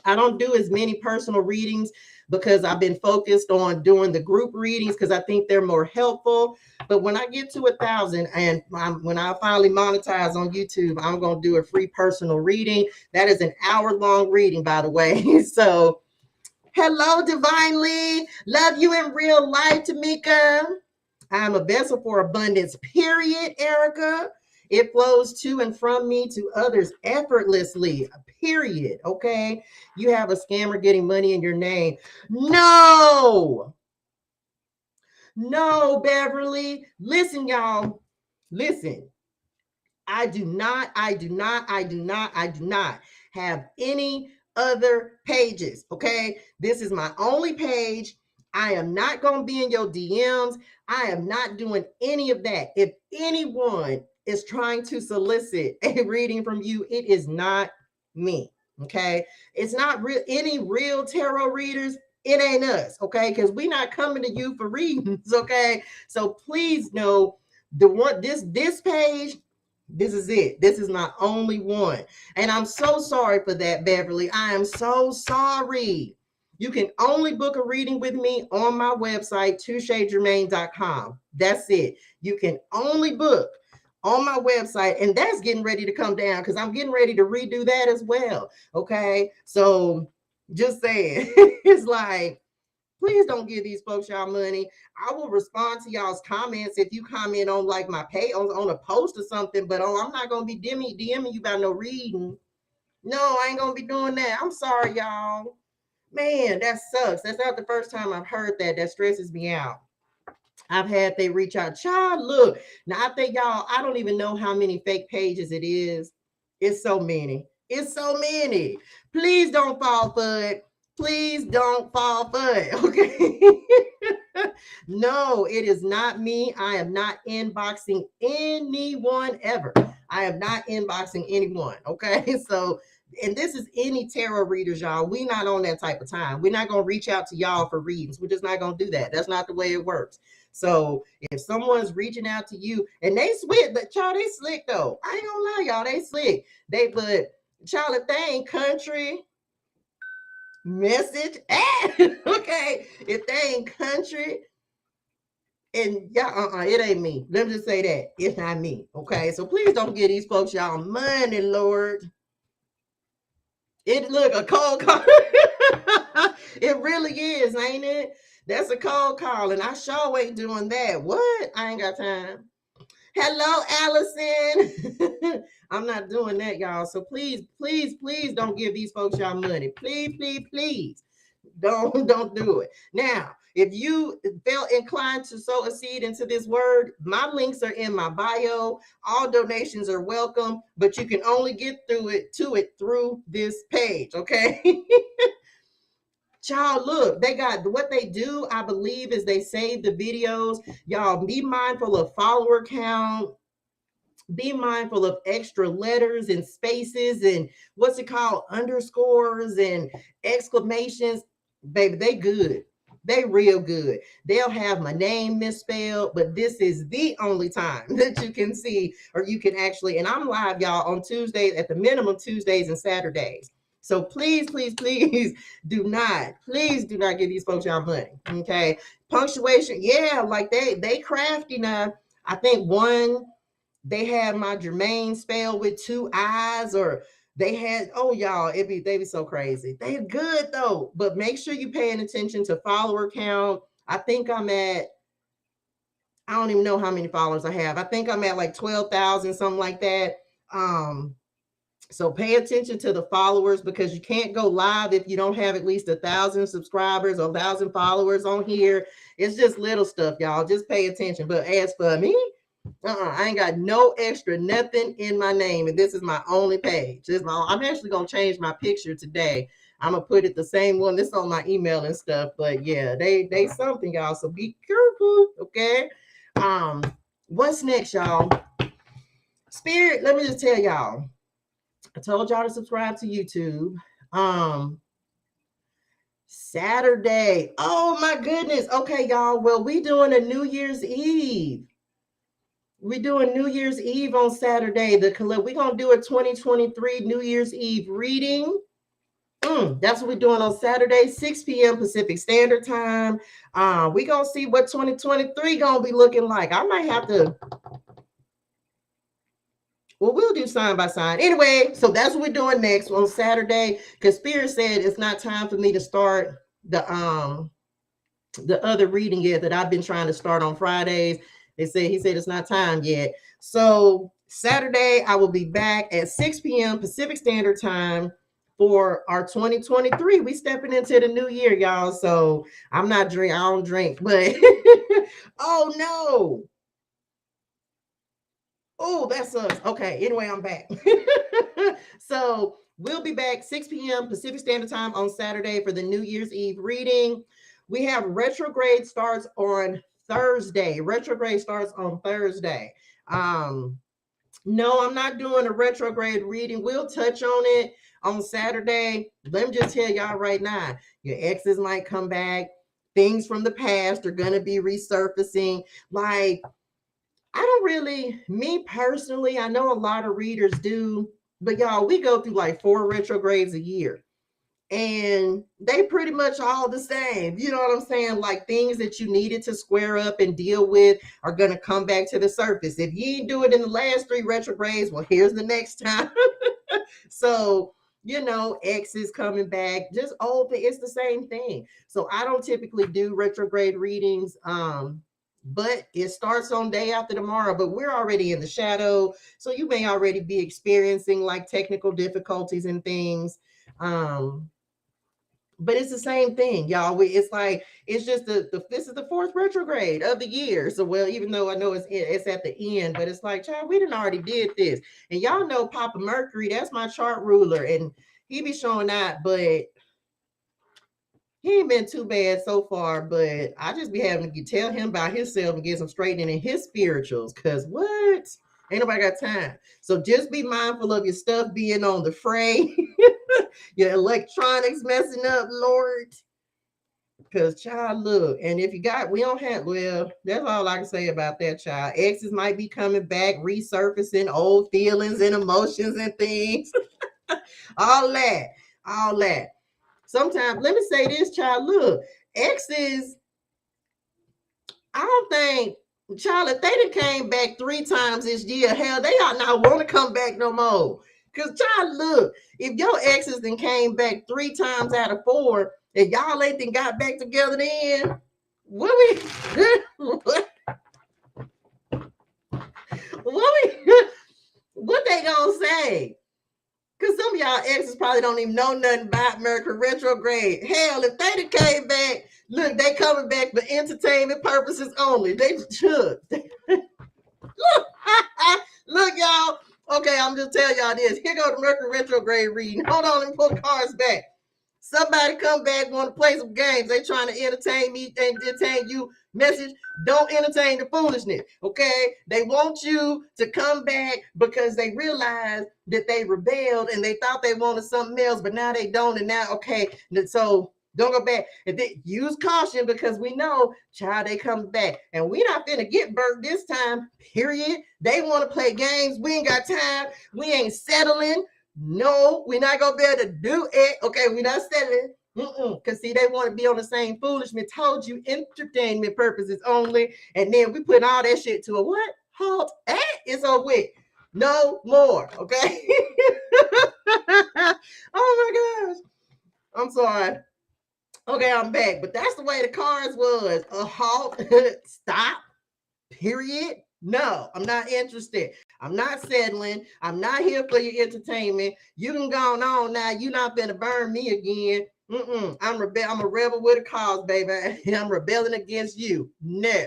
I don't do as many personal readings because I've been focused on doing the group readings because I think they're more helpful. But when I get to 1,000 and when I finally monetize on YouTube, I'm going to do a free personal reading. That is an hour-long reading, by the way. So, hello, Divinely. Love you in real life, Tamika. I'm a vessel for abundance, period, Erica. It flows to and from me to others effortlessly, period. Okay. You have a scammer getting money in your name. No, Beverly. Listen, y'all. Listen. I do not have any other pages. Okay. This is my only page. I am not going to be in your DMs. I am not doing any of that. If anyone is trying to solicit a reading from you, it is not me. Okay. It's not any real tarot readers. It ain't us. Okay. Because we're not coming to you for readings. Okay. So please know this page, this is it. This is my only one. And I'm so sorry for that, Beverly. I am so sorry. You can only book a reading with me on my website, ToShaeGermaine.com. That's it. You can only book on my website, and that's getting ready to come down because I'm getting ready to redo that as well. Okay. So just saying, it's like, please don't give these folks y'all money. I will respond to y'all's comments if you comment on like my page on a post or something, but I'm not going to be DMing you about no reading. No, I ain't going to be doing that. I'm sorry, y'all. Man, that sucks. That's not the first time I've heard that. That stresses me out. I've had they reach out. Child, look. Now, I think y'all, I don't even know how many fake pages it is. It's so many. It's so many. Please don't fall for it. Please don't fall for it. Okay. No, it is not me. I am not inboxing anyone ever. I am not inboxing anyone. Okay. So, and this is any tarot readers, y'all. We not on that type of time. We're not going to reach out to y'all for readings. We're just not going to do that. That's not the way it works. So if someone's reaching out to you and they slick, but y'all, they slick though. I ain't gonna lie, y'all, they slick. Child, if they ain't country, message. Okay. If they ain't country, and y'all, it ain't me. Let me just say that. It's not me. Okay. So please don't give these folks y'all money, Lord. It look a cold call. It really is, ain't it? That's a cold call, and I sure ain't doing that. What? I ain't got time. Hello, Allison. I'm not doing that, y'all. So please, please, please don't give these folks y'all money. Please, please, please. Don't do it. Now, if you felt inclined to sow a seed into this word, my links are in my bio. All donations are welcome, but you can only get through it through this page, okay? Child, look, they got what they do, I believe, is they save the videos. Y'all be mindful of follower count. Be mindful of extra letters and spaces and what's it called, underscores and exclamations. Baby, they good. They real good. They'll have my name misspelled, but this is the only time that you can see, or you can actually, and I'm live, y'all, on Tuesdays, at the minimum Tuesdays and Saturdays. So please, please, please please do not give these folks y'all money. Okay. Punctuation, yeah, like they crafty now. I think one, they had my Germaine spelled with 2 I's, or they had, oh y'all, they be so crazy. They're good though, but make sure you paying attention to follower count. I think I'm at, I don't even know how many followers I have. I think I'm at like 12,000, something like that. So pay attention to the followers, because you can't go live if you don't have at least 1,000 subscribers or 1,000 followers on here. It's just little stuff, y'all. Just pay attention. But as for me, I ain't got no extra nothing in my name, and this is my only page. I'm actually gonna change my picture today. I'm gonna put it the same one. This on my email and stuff, but yeah, they something, y'all. So be careful, okay? What's next, y'all? Spirit, let me just tell y'all. I told y'all to subscribe to YouTube. Saturday. Oh my goodness. Okay, y'all. Well, we doing a New Year's Eve. We're doing New Year's Eve on Saturday. We're going to do a 2023 New Year's Eve reading. That's what we're doing on Saturday, 6 p.m. Pacific Standard Time. We're going to see what 2023 going to be looking like. I might have to, well, we'll do sign by sign. Anyway, so that's what we're doing next on Saturday, because Spirit said it's not time for me to start the other reading yet that I've been trying to start on Fridays. He said it's not time yet. So Saturday, I will be back at 6 p.m. Pacific Standard Time for our 2023. We stepping into the new year, y'all. So I'm not drink. I don't drink, but oh no. Oh, that's us. Okay. Anyway, I'm back. So we'll be back 6 p.m. Pacific Standard Time on Saturday for the New Year's Eve reading. We have retrograde starts on Thursday. Retrograde starts on Thursday. No, I'm not doing a retrograde reading. We'll touch on it on Saturday. Let me just tell y'all right now, your exes might come back. Things from the past are going to be resurfacing. Like, I don't really, me personally, I know a lot of readers do, but y'all, we go through like 4 retrogrades a year. And they pretty much all the same. You know what I'm saying? Like, things that you needed to square up and deal with are going to come back to the surface. If you didn't do it in the last 3 retrogrades, well, here's the next time. So, you know, X is coming back. Just it's the same thing. So I don't typically do retrograde readings. But it starts on day after tomorrow, but we're already in the shadow. So you may already be experiencing like technical difficulties and things. But it's the same thing, y'all. It's like, it's just this is the 4th retrograde of the year. So, well, even though I know it's at the end, but it's like, child, we done already did this. And y'all know Papa Mercury, that's my chart ruler, and he be showing that, but he ain't been too bad so far. But I just be having to tell him about himself and get some straightening in his spirituals, because what? Ain't nobody got time. So just be mindful of your stuff being on the fray. Your electronics messing up, Lord. Because, child, look, and if you got, we don't have, well, that's all I can say about that, child. Exes might be coming back, resurfacing old feelings and emotions and things. all that. Sometimes, let me say this, child. Look, exes, I don't think, child, if they done came back 3 times this year, hell, they ought not want to come back no more. Because, child, look, if your exes then came back 3 times out of 4, and y'all ain't then got back together then, what what they gonna say? Because some of y'all exes probably don't even know nothing about Mercury retrograde. Hell, if they done came back, look, they coming back for entertainment purposes only. They should. Look, y'all. Okay, I'm just telling y'all this. Here go the Mercury retrograde reading. Hold on, let me put the cards back. Somebody come back, want to play some games. They trying to entertain me and entertain you. Message, don't entertain the foolishness, okay? They want you to come back because they realize that they rebelled and they thought they wanted something else, but now they don't. And now, okay, so don't go back. And use caution because we know, child, they come back. And we not finna get burnt this time, period. They want to play games. We ain't got time. We ain't settling. No, we're not gonna be able to do it. Okay, we're not settling. Because see, they want to be on the same foolishness. Told you, entertainment purposes only. And then we put all that shit to a what? HOTT. It's over with. No more. Okay. Oh my gosh. I'm sorry. Okay, I'm back. But that's the way the cards was. A halt. Stop. Period. No, I'm not interested. I'm not settling. I'm not here for your entertainment. You done gone on now. You not gonna burn me again. I'm a rebel with a cause, baby. I'm rebelling against you. No.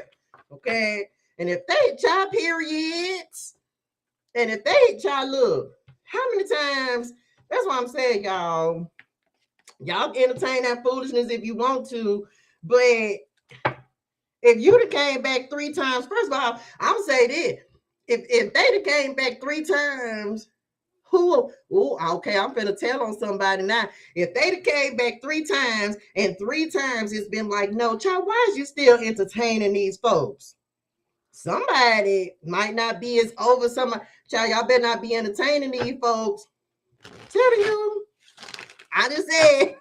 Okay. And if they child periods, and if they child look, how many times? That's what I'm saying, y'all. Y'all entertain that foolishness if you want to, but if you'd have came back 3 times, first of all, I'm say this. If they'd have came back 3 times, okay, I'm finna tell on somebody now. If they'd have came back 3 times and 3 times it's been like, no, child, why is you still entertaining these folks? Somebody might not be as over somebody. Child, y'all better not be entertaining these folks. Tell you, I just said,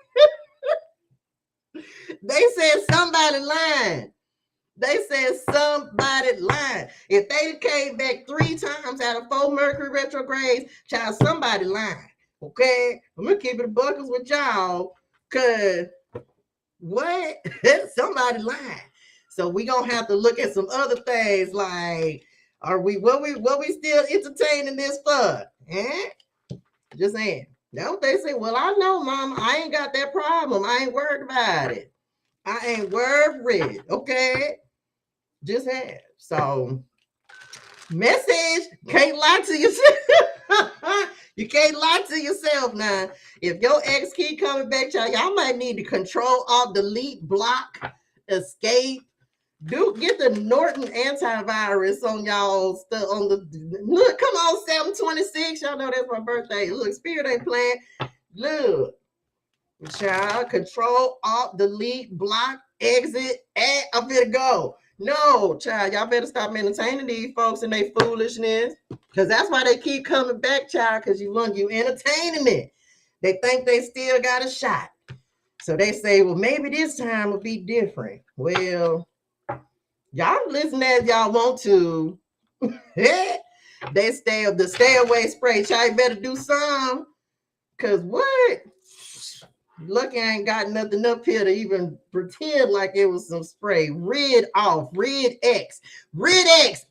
they said somebody lying. They said somebody lying. If they came back 3 times out of 4 Mercury retrogrades, child, somebody lying. Okay? I'm going to keep it buckles with y'all. Because what? Somebody lying. So we going to have to look at some other things like, what we still entertaining this for? Just saying. That's what they say. Well, I know, Mama. I ain't got that problem. I ain't worried about it. I ain't worried. Okay? Just had. So, message, can't lie to yourself. You can't lie to yourself now. If your ex keep coming back, y'all might need to control, alt, delete, block, escape. Get the Norton antivirus on y'all stuff. Look, come on, 726. Y'all know that's my birthday. Look, Spirit ain't playing. Look, child, control, alt, delete, block, exit, I'm gonna go. No, child, y'all better stop entertaining these folks and their foolishness. Because that's why they keep coming back, child, because you entertaining it. They think they still got a shot. So they say, well, maybe this time will be different. Well, y'all listen as y'all want to. They stay away spray. Child, you better do some. Because what? Lucky I ain't got nothing up here to even pretend like it was some spray. Rid off. Rid X. Rid X.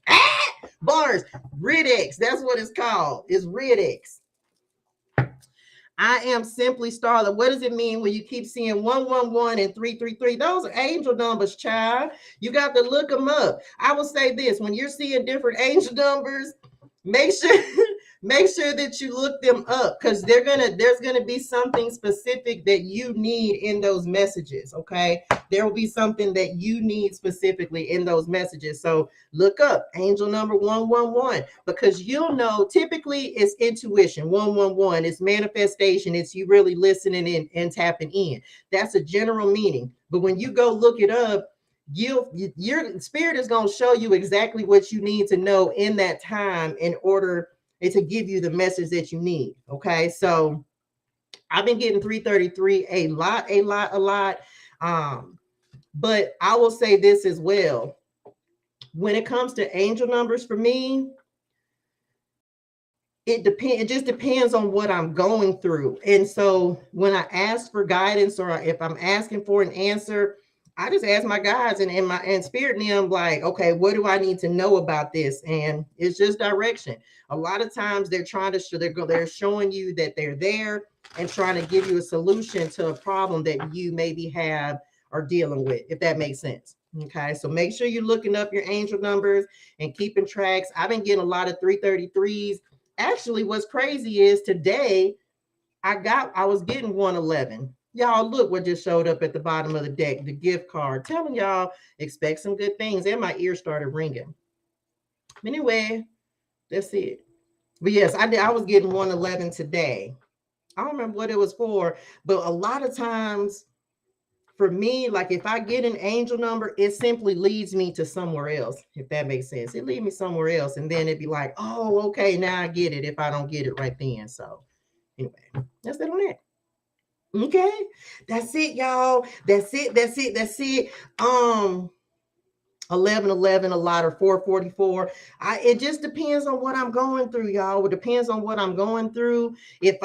Bars. Rid X. That's what it's called. It's Rid X. I am simply Starla. What does it mean when you keep seeing 111 and 333? Those are angel numbers, child. You got to look them up. I will say this. When you're seeing different angel numbers, make sure that you look them up because there's gonna be something specific that you need in those messages. Okay, there will be something that you need specifically in those messages. So look up angel number 111 because you'll know. Typically, it's intuition. 111. It's manifestation. It's you really listening in and tapping in. That's a general meaning. But when you go look it up, your spirit is going to show you exactly what you need to know in that time in order to give you the message that you need. Okay, so I've been getting 333 a lot. But I will say this as well. When it comes to angel numbers for me, it just depends on what I'm going through. And so when I ask for guidance, or if I'm asking for an answer, I just ask my guides and spirit and them, like, okay, what do I need to know about this? And it's just direction. A lot of times they're trying to show, they're showing you that they're there and trying to give you a solution to a problem that you maybe have or dealing with, if that makes sense. Okay, so make sure you're looking up your angel numbers and keeping tracks. I've been getting a lot of 333s. Actually, what's crazy is today I was getting 111. Y'all, look what just showed up at the bottom of the deck, the gift card. Telling y'all, expect some good things. And my ears started ringing. Anyway, that's it. But yes, I was getting 111 today. I don't remember what it was for, but a lot of times for me, like if I get an angel number, it simply leads me to somewhere else, if that makes sense. It leads me somewhere else. And then it'd be like, oh, okay, now I get it if I don't get it right then. So anyway, that's it on that. Okay, that's it, y'all. That's it. 1111 a lot, or 444. It just depends on what I'm going through, y'all. It depends on what I'm going through. If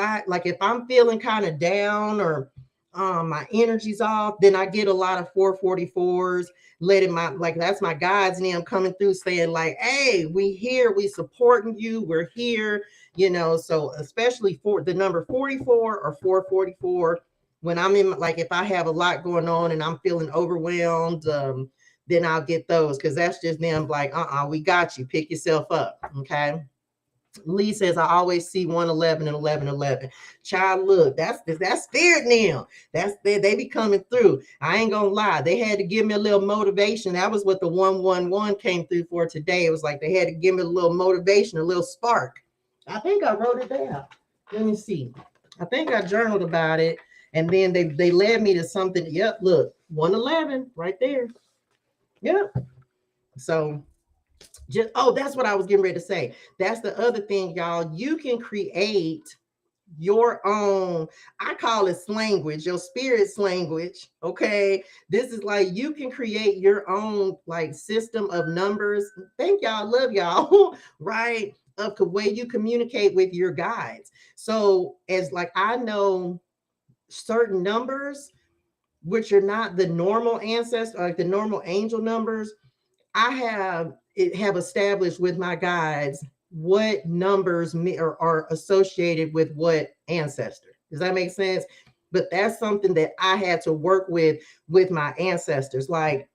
I'm feeling kind of down, or my energy's off, then I get a lot of 444s, letting that's my guides and them coming through saying like, hey, we here, we supporting you, we're here, so especially for the number 44 or 444, when I'm in, like if I have a lot going on and I'm feeling overwhelmed, then I'll get those, because that's just them like, we got you, pick yourself up. Okay. Lee says, I always see 111 and 1111. Child, look, that's spirit now. They be coming through. I ain't gonna lie. They had to give me a little motivation. That was what the 111 came through for today. It was like they had to give me a little motivation, a little spark. I think I wrote it down. Let me see. I think I journaled about it. And then they led me to something. Yep, look, 111 right there. Yep. So that's what I was getting ready to say. That's the other thing, y'all. You can create your own, I call it slanguage, your spirit's language. Okay. This is like, you can create your own like system of numbers. Thank y'all. Love y'all. Right. Of the way you communicate with your guides. So as like, I know certain numbers, which are not the normal ancestor, like the normal angel numbers, I have established with my guides what numbers are associated with what ancestor. Does that make sense? But that's something that I had to work with my ancestors. Like,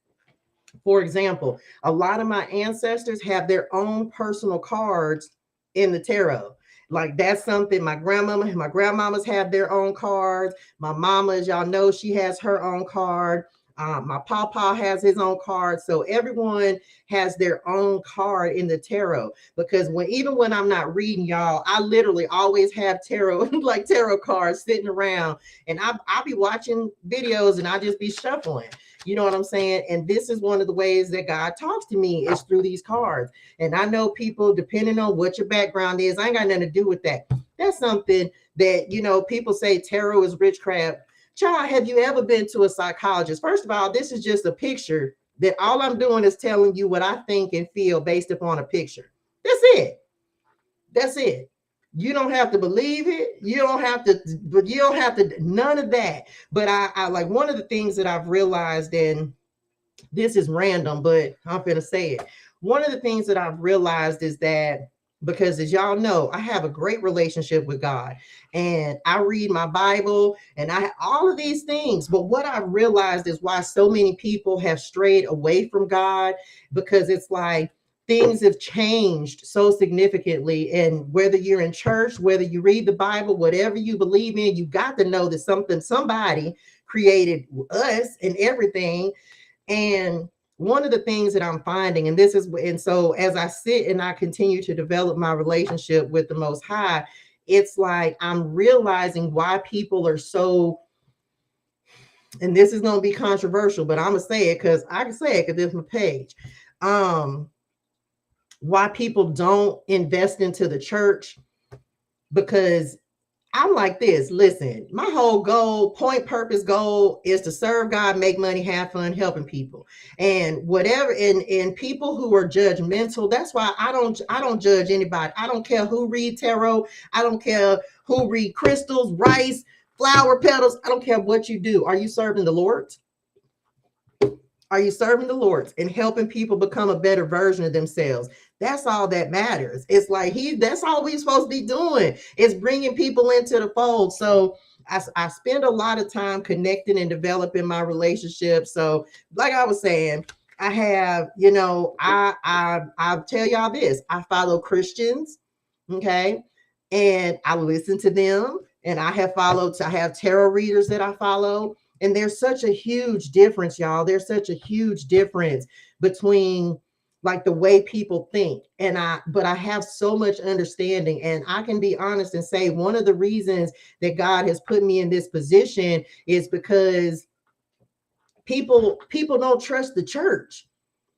for example, a lot of my ancestors have their own personal cards in the tarot. Like that's something my grandmamas have their own cards. My mama, as y'all know, she has her own card. My papa has his own card. So everyone has their own card in the tarot, because even when I'm not reading, y'all, I literally always have tarot cards sitting around, and I'll be watching videos and I just be shuffling. You know what I'm saying? And this is one of the ways that God talks to me, is through these cards. And I know people, depending on what your background is, I ain't got nothing to do with that. That's something that, people say tarot is witchcraft. Child, have you ever been to a psychologist? First of all, this is just a picture that all I'm doing is telling you what I think and feel based upon a picture. That's it. You don't have to believe it. You don't have to, none of that. But I like, one of the things that I've realized, and this is random, but I'm going to say it. One of the things that I've realized is that, because as y'all know, I have a great relationship with God, and I read my Bible and I all of these things. But what I've realized is why so many people have strayed away from God, because it's like, things have changed so significantly. And whether you're in church, whether you read the Bible, whatever you believe in, you got to know that somebody created us and everything. And one of the things that I'm finding, and so as I sit and I continue to develop my relationship with the Most High, it's like I'm realizing why people are so, and this is going to be controversial, but I'm going to say it because I can say it because it's my page. Why people don't invest into the church, because I'm like this. Listen, my whole goal, point, purpose, goal is to serve God, make money, have fun, helping people, and whatever. And people who are judgmental. That's why I don't judge anybody. I don't care who read tarot. I don't care who read crystals, rice, flower petals. I don't care what you do. Are you serving the Lord? Are you serving the Lord and helping people become a better version of themselves? That's all that matters. It's like that's all we're supposed to be doing, is bringing people into the fold. So I spend a lot of time connecting and developing my relationship. So like I was saying, I have, I tell y'all this, I follow Christians, okay? And I listen to them, and I have tarot readers that I follow. And there's such a huge difference, y'all. There's such a huge difference between like the way people think. But I have so much understanding, and I can be honest and say one of the reasons that God has put me in this position is because people don't trust the church.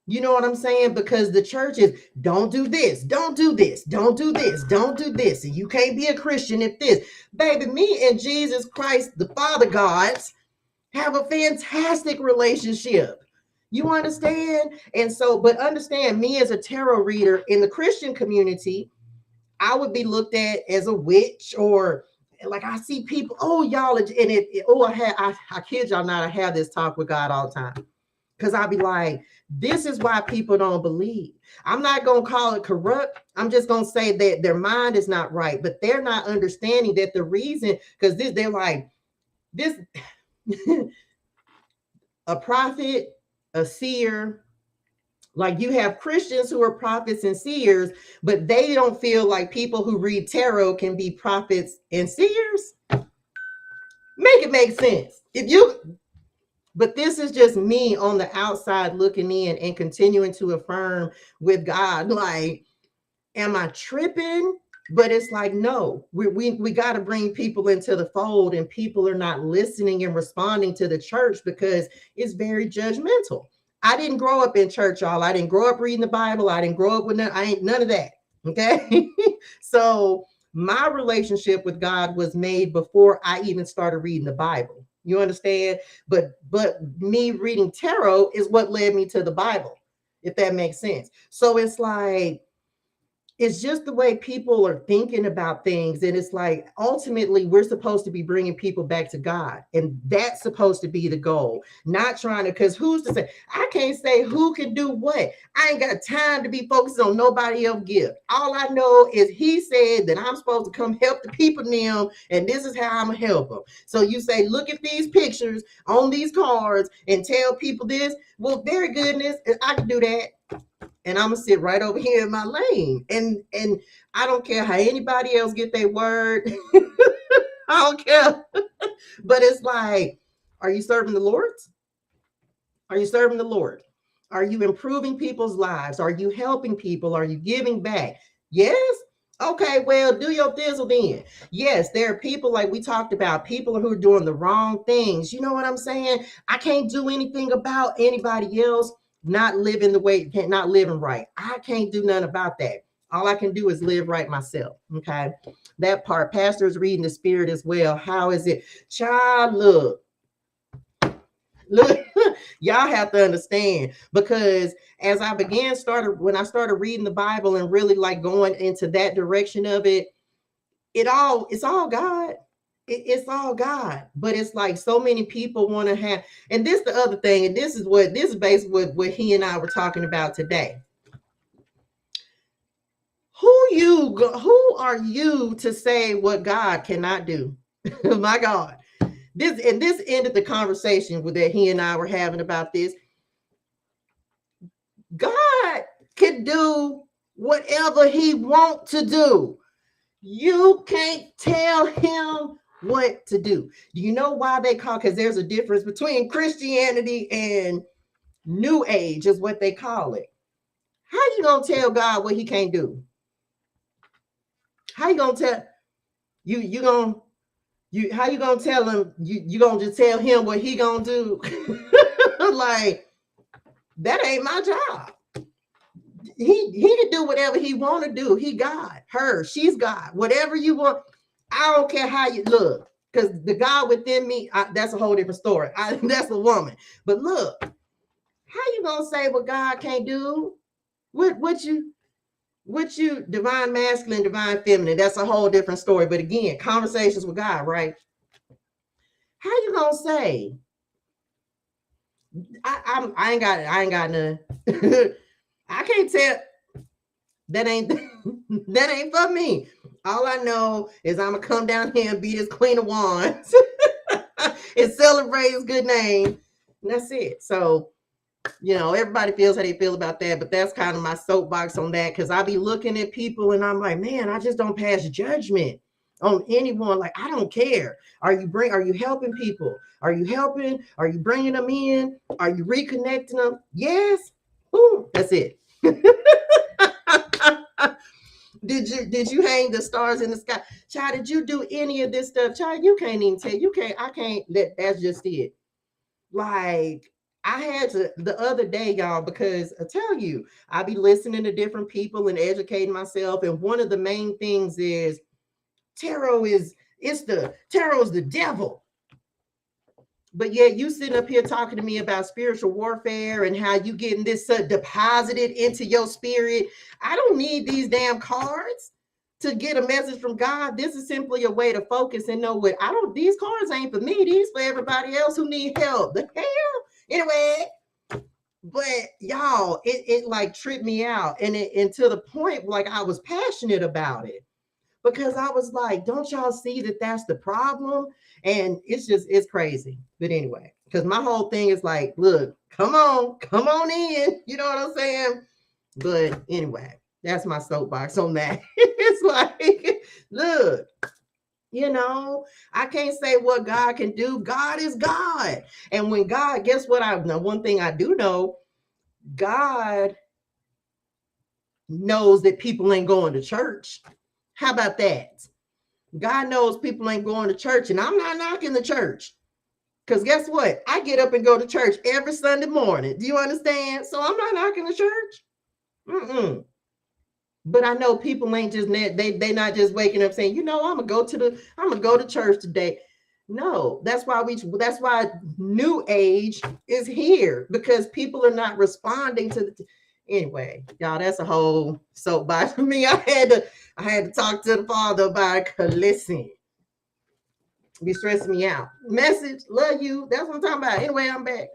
You know what I'm saying? Because the church is, don't do this, don't do this, don't do this, don't do this. And you can't be a Christian if this. Baby, me and Jesus Christ, the Father Gods, have a fantastic relationship. You understand? And so, but understand, me as a tarot reader in the Christian community, I would be looked at as a witch, or like I see people, oh, y'all, and I kid y'all not, I have this talk with God all the time. Because I'll be like, this is why people don't believe. I'm not going to call it corrupt. I'm just going to say that their mind is not right, but they're not understanding that the reason, because they're like, this, a prophet, a seer, like you have Christians who are prophets and seers, but they don't feel like people who read tarot can be prophets and seers. Make it make sense. But this is just me on the outside looking in and continuing to affirm with God, like, am I tripping? But it's like, no, we got to bring people into the fold, and people are not listening and responding to the church because it's very judgmental. I didn't grow up in church, y'all. I didn't grow up reading the Bible. I didn't grow up with none of that. Okay. So my relationship with God was made before I even started reading the Bible. You understand? But me reading tarot is what led me to the Bible, if that makes sense. So it's like, it's just the way people are thinking about things. And it's like, ultimately, we're supposed to be bringing people back to God. And that's supposed to be the goal. Not trying to, because who's to say? I can't say who can do what. I ain't got time to be focused on nobody else's gift. All I know is he said that I'm supposed to come help the people now, and this is how I'm going to help them. So you say, look at these pictures on these cards and tell people this. Well, very goodness, I can do that. And I'm gonna sit right over here in my lane. And I don't care how anybody else get their word. I don't care. But it's like, are you serving the Lord? Are you serving the Lord? Are you improving people's lives? Are you helping people? Are you giving back? Yes. Okay, well, do your thizzle then. Yes, there are people, like we talked about, people who are doing the wrong things. You know what I'm saying? I can't do anything about anybody else not living the way, not living right. I can't do nothing about that. All I can do is live right myself. Okay. That part, pastors reading the spirit as well. How is it? Child, look, y'all have to understand, because as I when I started reading the Bible and really like going into that direction of it, it's all God. It's all God. But it's like so many people want to have, and this the other thing, and this is basically what he and I were talking about today. Who are you to say what God cannot do? My God. This ended the conversation that he and I were having about this. God can do whatever he wants to do. You can't tell him what to do. Do you know why they call? Because there's a difference between Christianity and New Age, is what they call it. How you gonna tell God what he can't do? How you gonna tell how you gonna tell him you gonna just tell him what he gonna do? Like, that ain't my job. He can do whatever he want to do. He God, her, she's God, whatever you want. I don't care how you look, because the God within me, that's a whole different story. That's a woman. But look, how you gonna say what God can't do? What you divine masculine, divine feminine? That's a whole different story. But again, conversations with God, right? How you gonna say? I ain't got none. I can't tell. That ain't that ain't for me. All I know is I'm gonna come down here and be this Queen of Wands and celebrate his good name. And that's it. So, everybody feels how they feel about that, but that's kind of my soapbox on that, because I be looking at people and I'm like, man, I just don't pass judgment on anyone. Like, I don't care. Are you helping people? Are you helping? Are you bringing them in? Are you reconnecting them? Yes. Ooh, that's it. Did you hang the stars in the sky? Child, did you do any of this stuff? Child, you can't even tell. I can't that's just it. Like, I had to the other day, y'all, because I tell you, I be listening to different people and educating myself. And one of the main things is tarot is the devil. But yet you sitting up here talking to me about spiritual warfare and how you getting this deposited into your spirit. I don't need these damn cards to get a message from God. This is simply a way to focus and know these cards ain't for me. These for everybody else who need help. The hell? Anyway, but y'all, it like tripped me out. And to the point, like, I was passionate about it. Because I was like, don't y'all see that that's the problem? And it's crazy. But anyway, because my whole thing is like, look, come on in. You know what I'm saying? But anyway, that's my soapbox on that. It's like, look, I can't say what God can do. God is God. And when God, guess what? One thing I do know, God knows that people ain't going to church. How about that? God knows people ain't going to church, and I'm not knocking the church. Because guess what? I get up and go to church every Sunday morning. Do you understand? So I'm not knocking the church. But I know people ain't just they not just waking up saying, I'm gonna go to church today. No, that's why New Age is here, because people are not responding to anyway, y'all, that's a whole soapbox for me. I had to talk to the Father about it, because listen, be stressing me out. Message, love you. That's what I'm talking about. Anyway, I'm back.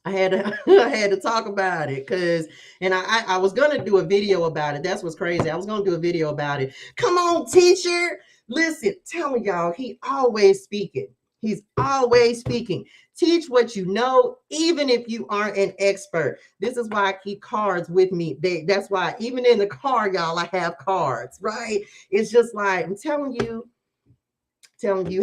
I had to talk about it, because I was gonna do a video about it. That's what's crazy. I was gonna do a video about it. Come on, teacher. Listen, telling y'all, he's always speaking. He's always speaking. Teach what you know, even if you aren't an expert. This is why I keep cards with me. That's why even in the car, y'all, I have cards, right? It's just like, I'm telling you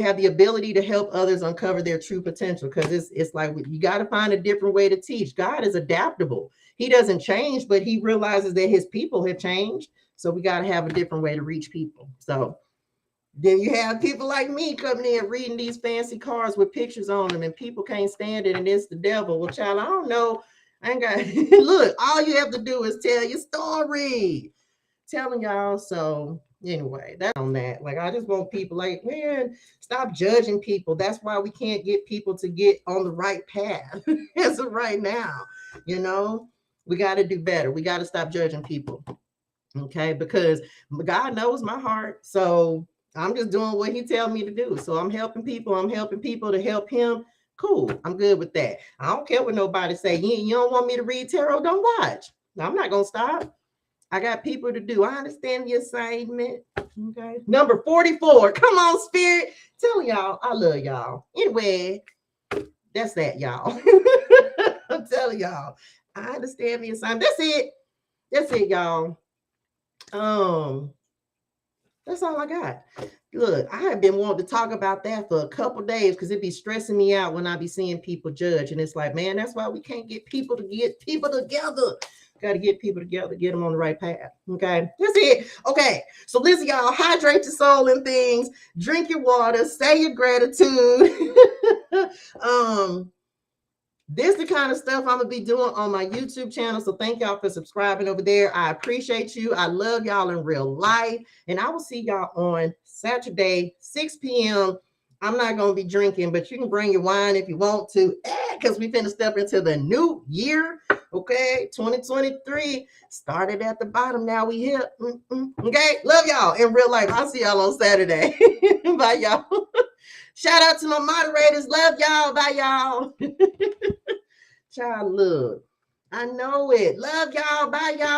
have the ability to help others uncover their true potential, because it's like you got to find a different way to teach. God is adaptable. He doesn't change, but he realizes that his people have changed. So we got to have a different way to reach people. So then you have people like me coming in reading these fancy cards with pictures on them, and people can't stand it, and it's the devil. Well, child, I don't know. I ain't got look, all you have to do is tell your story. Telling y'all. So anyway, that's on that. Like, I just want people, like, man, stop judging people. That's why we can't get people to get on the right path as of right now. We got to do better. We got to stop judging people. Okay, because God knows my heart. So I'm just doing what he tells me to do. So I'm helping people. I'm helping people to help him. Cool. I'm good with that. I don't care what nobody say. You don't want me to read tarot? Don't watch. I'm not going to stop. I got people to do. I understand the assignment. Okay. Number 44. Come on, Spirit. Tell y'all I love y'all. Anyway, that's that, y'all. I'm telling y'all, I understand the assignment. That's it, y'all. That's all I got. Look, I have been wanting to talk about that for a couple days, because it be stressing me out when I be seeing people judge. And it's like, man, that's why we can't get people together. Got to get people together, get them on the right path. Okay, that's it. Okay, so listen, y'all, hydrate your soul and things. Drink your water. Say your gratitude. This is the kind of stuff I'm gonna be doing on my YouTube channel. So thank y'all for subscribing over there. I appreciate you. I love y'all in real life. And I will see y'all on Saturday, 6 p.m. I'm not gonna be drinking, but you can bring your wine if you want to, because we finna step into the new year. Okay, 2023 started at the bottom. Now we here. Okay, love y'all in real life. I'll see y'all on Saturday. Bye, y'all. Shout out to my moderators. Love y'all. Bye, y'all. Child, look. I know it. Love y'all. Bye, y'all.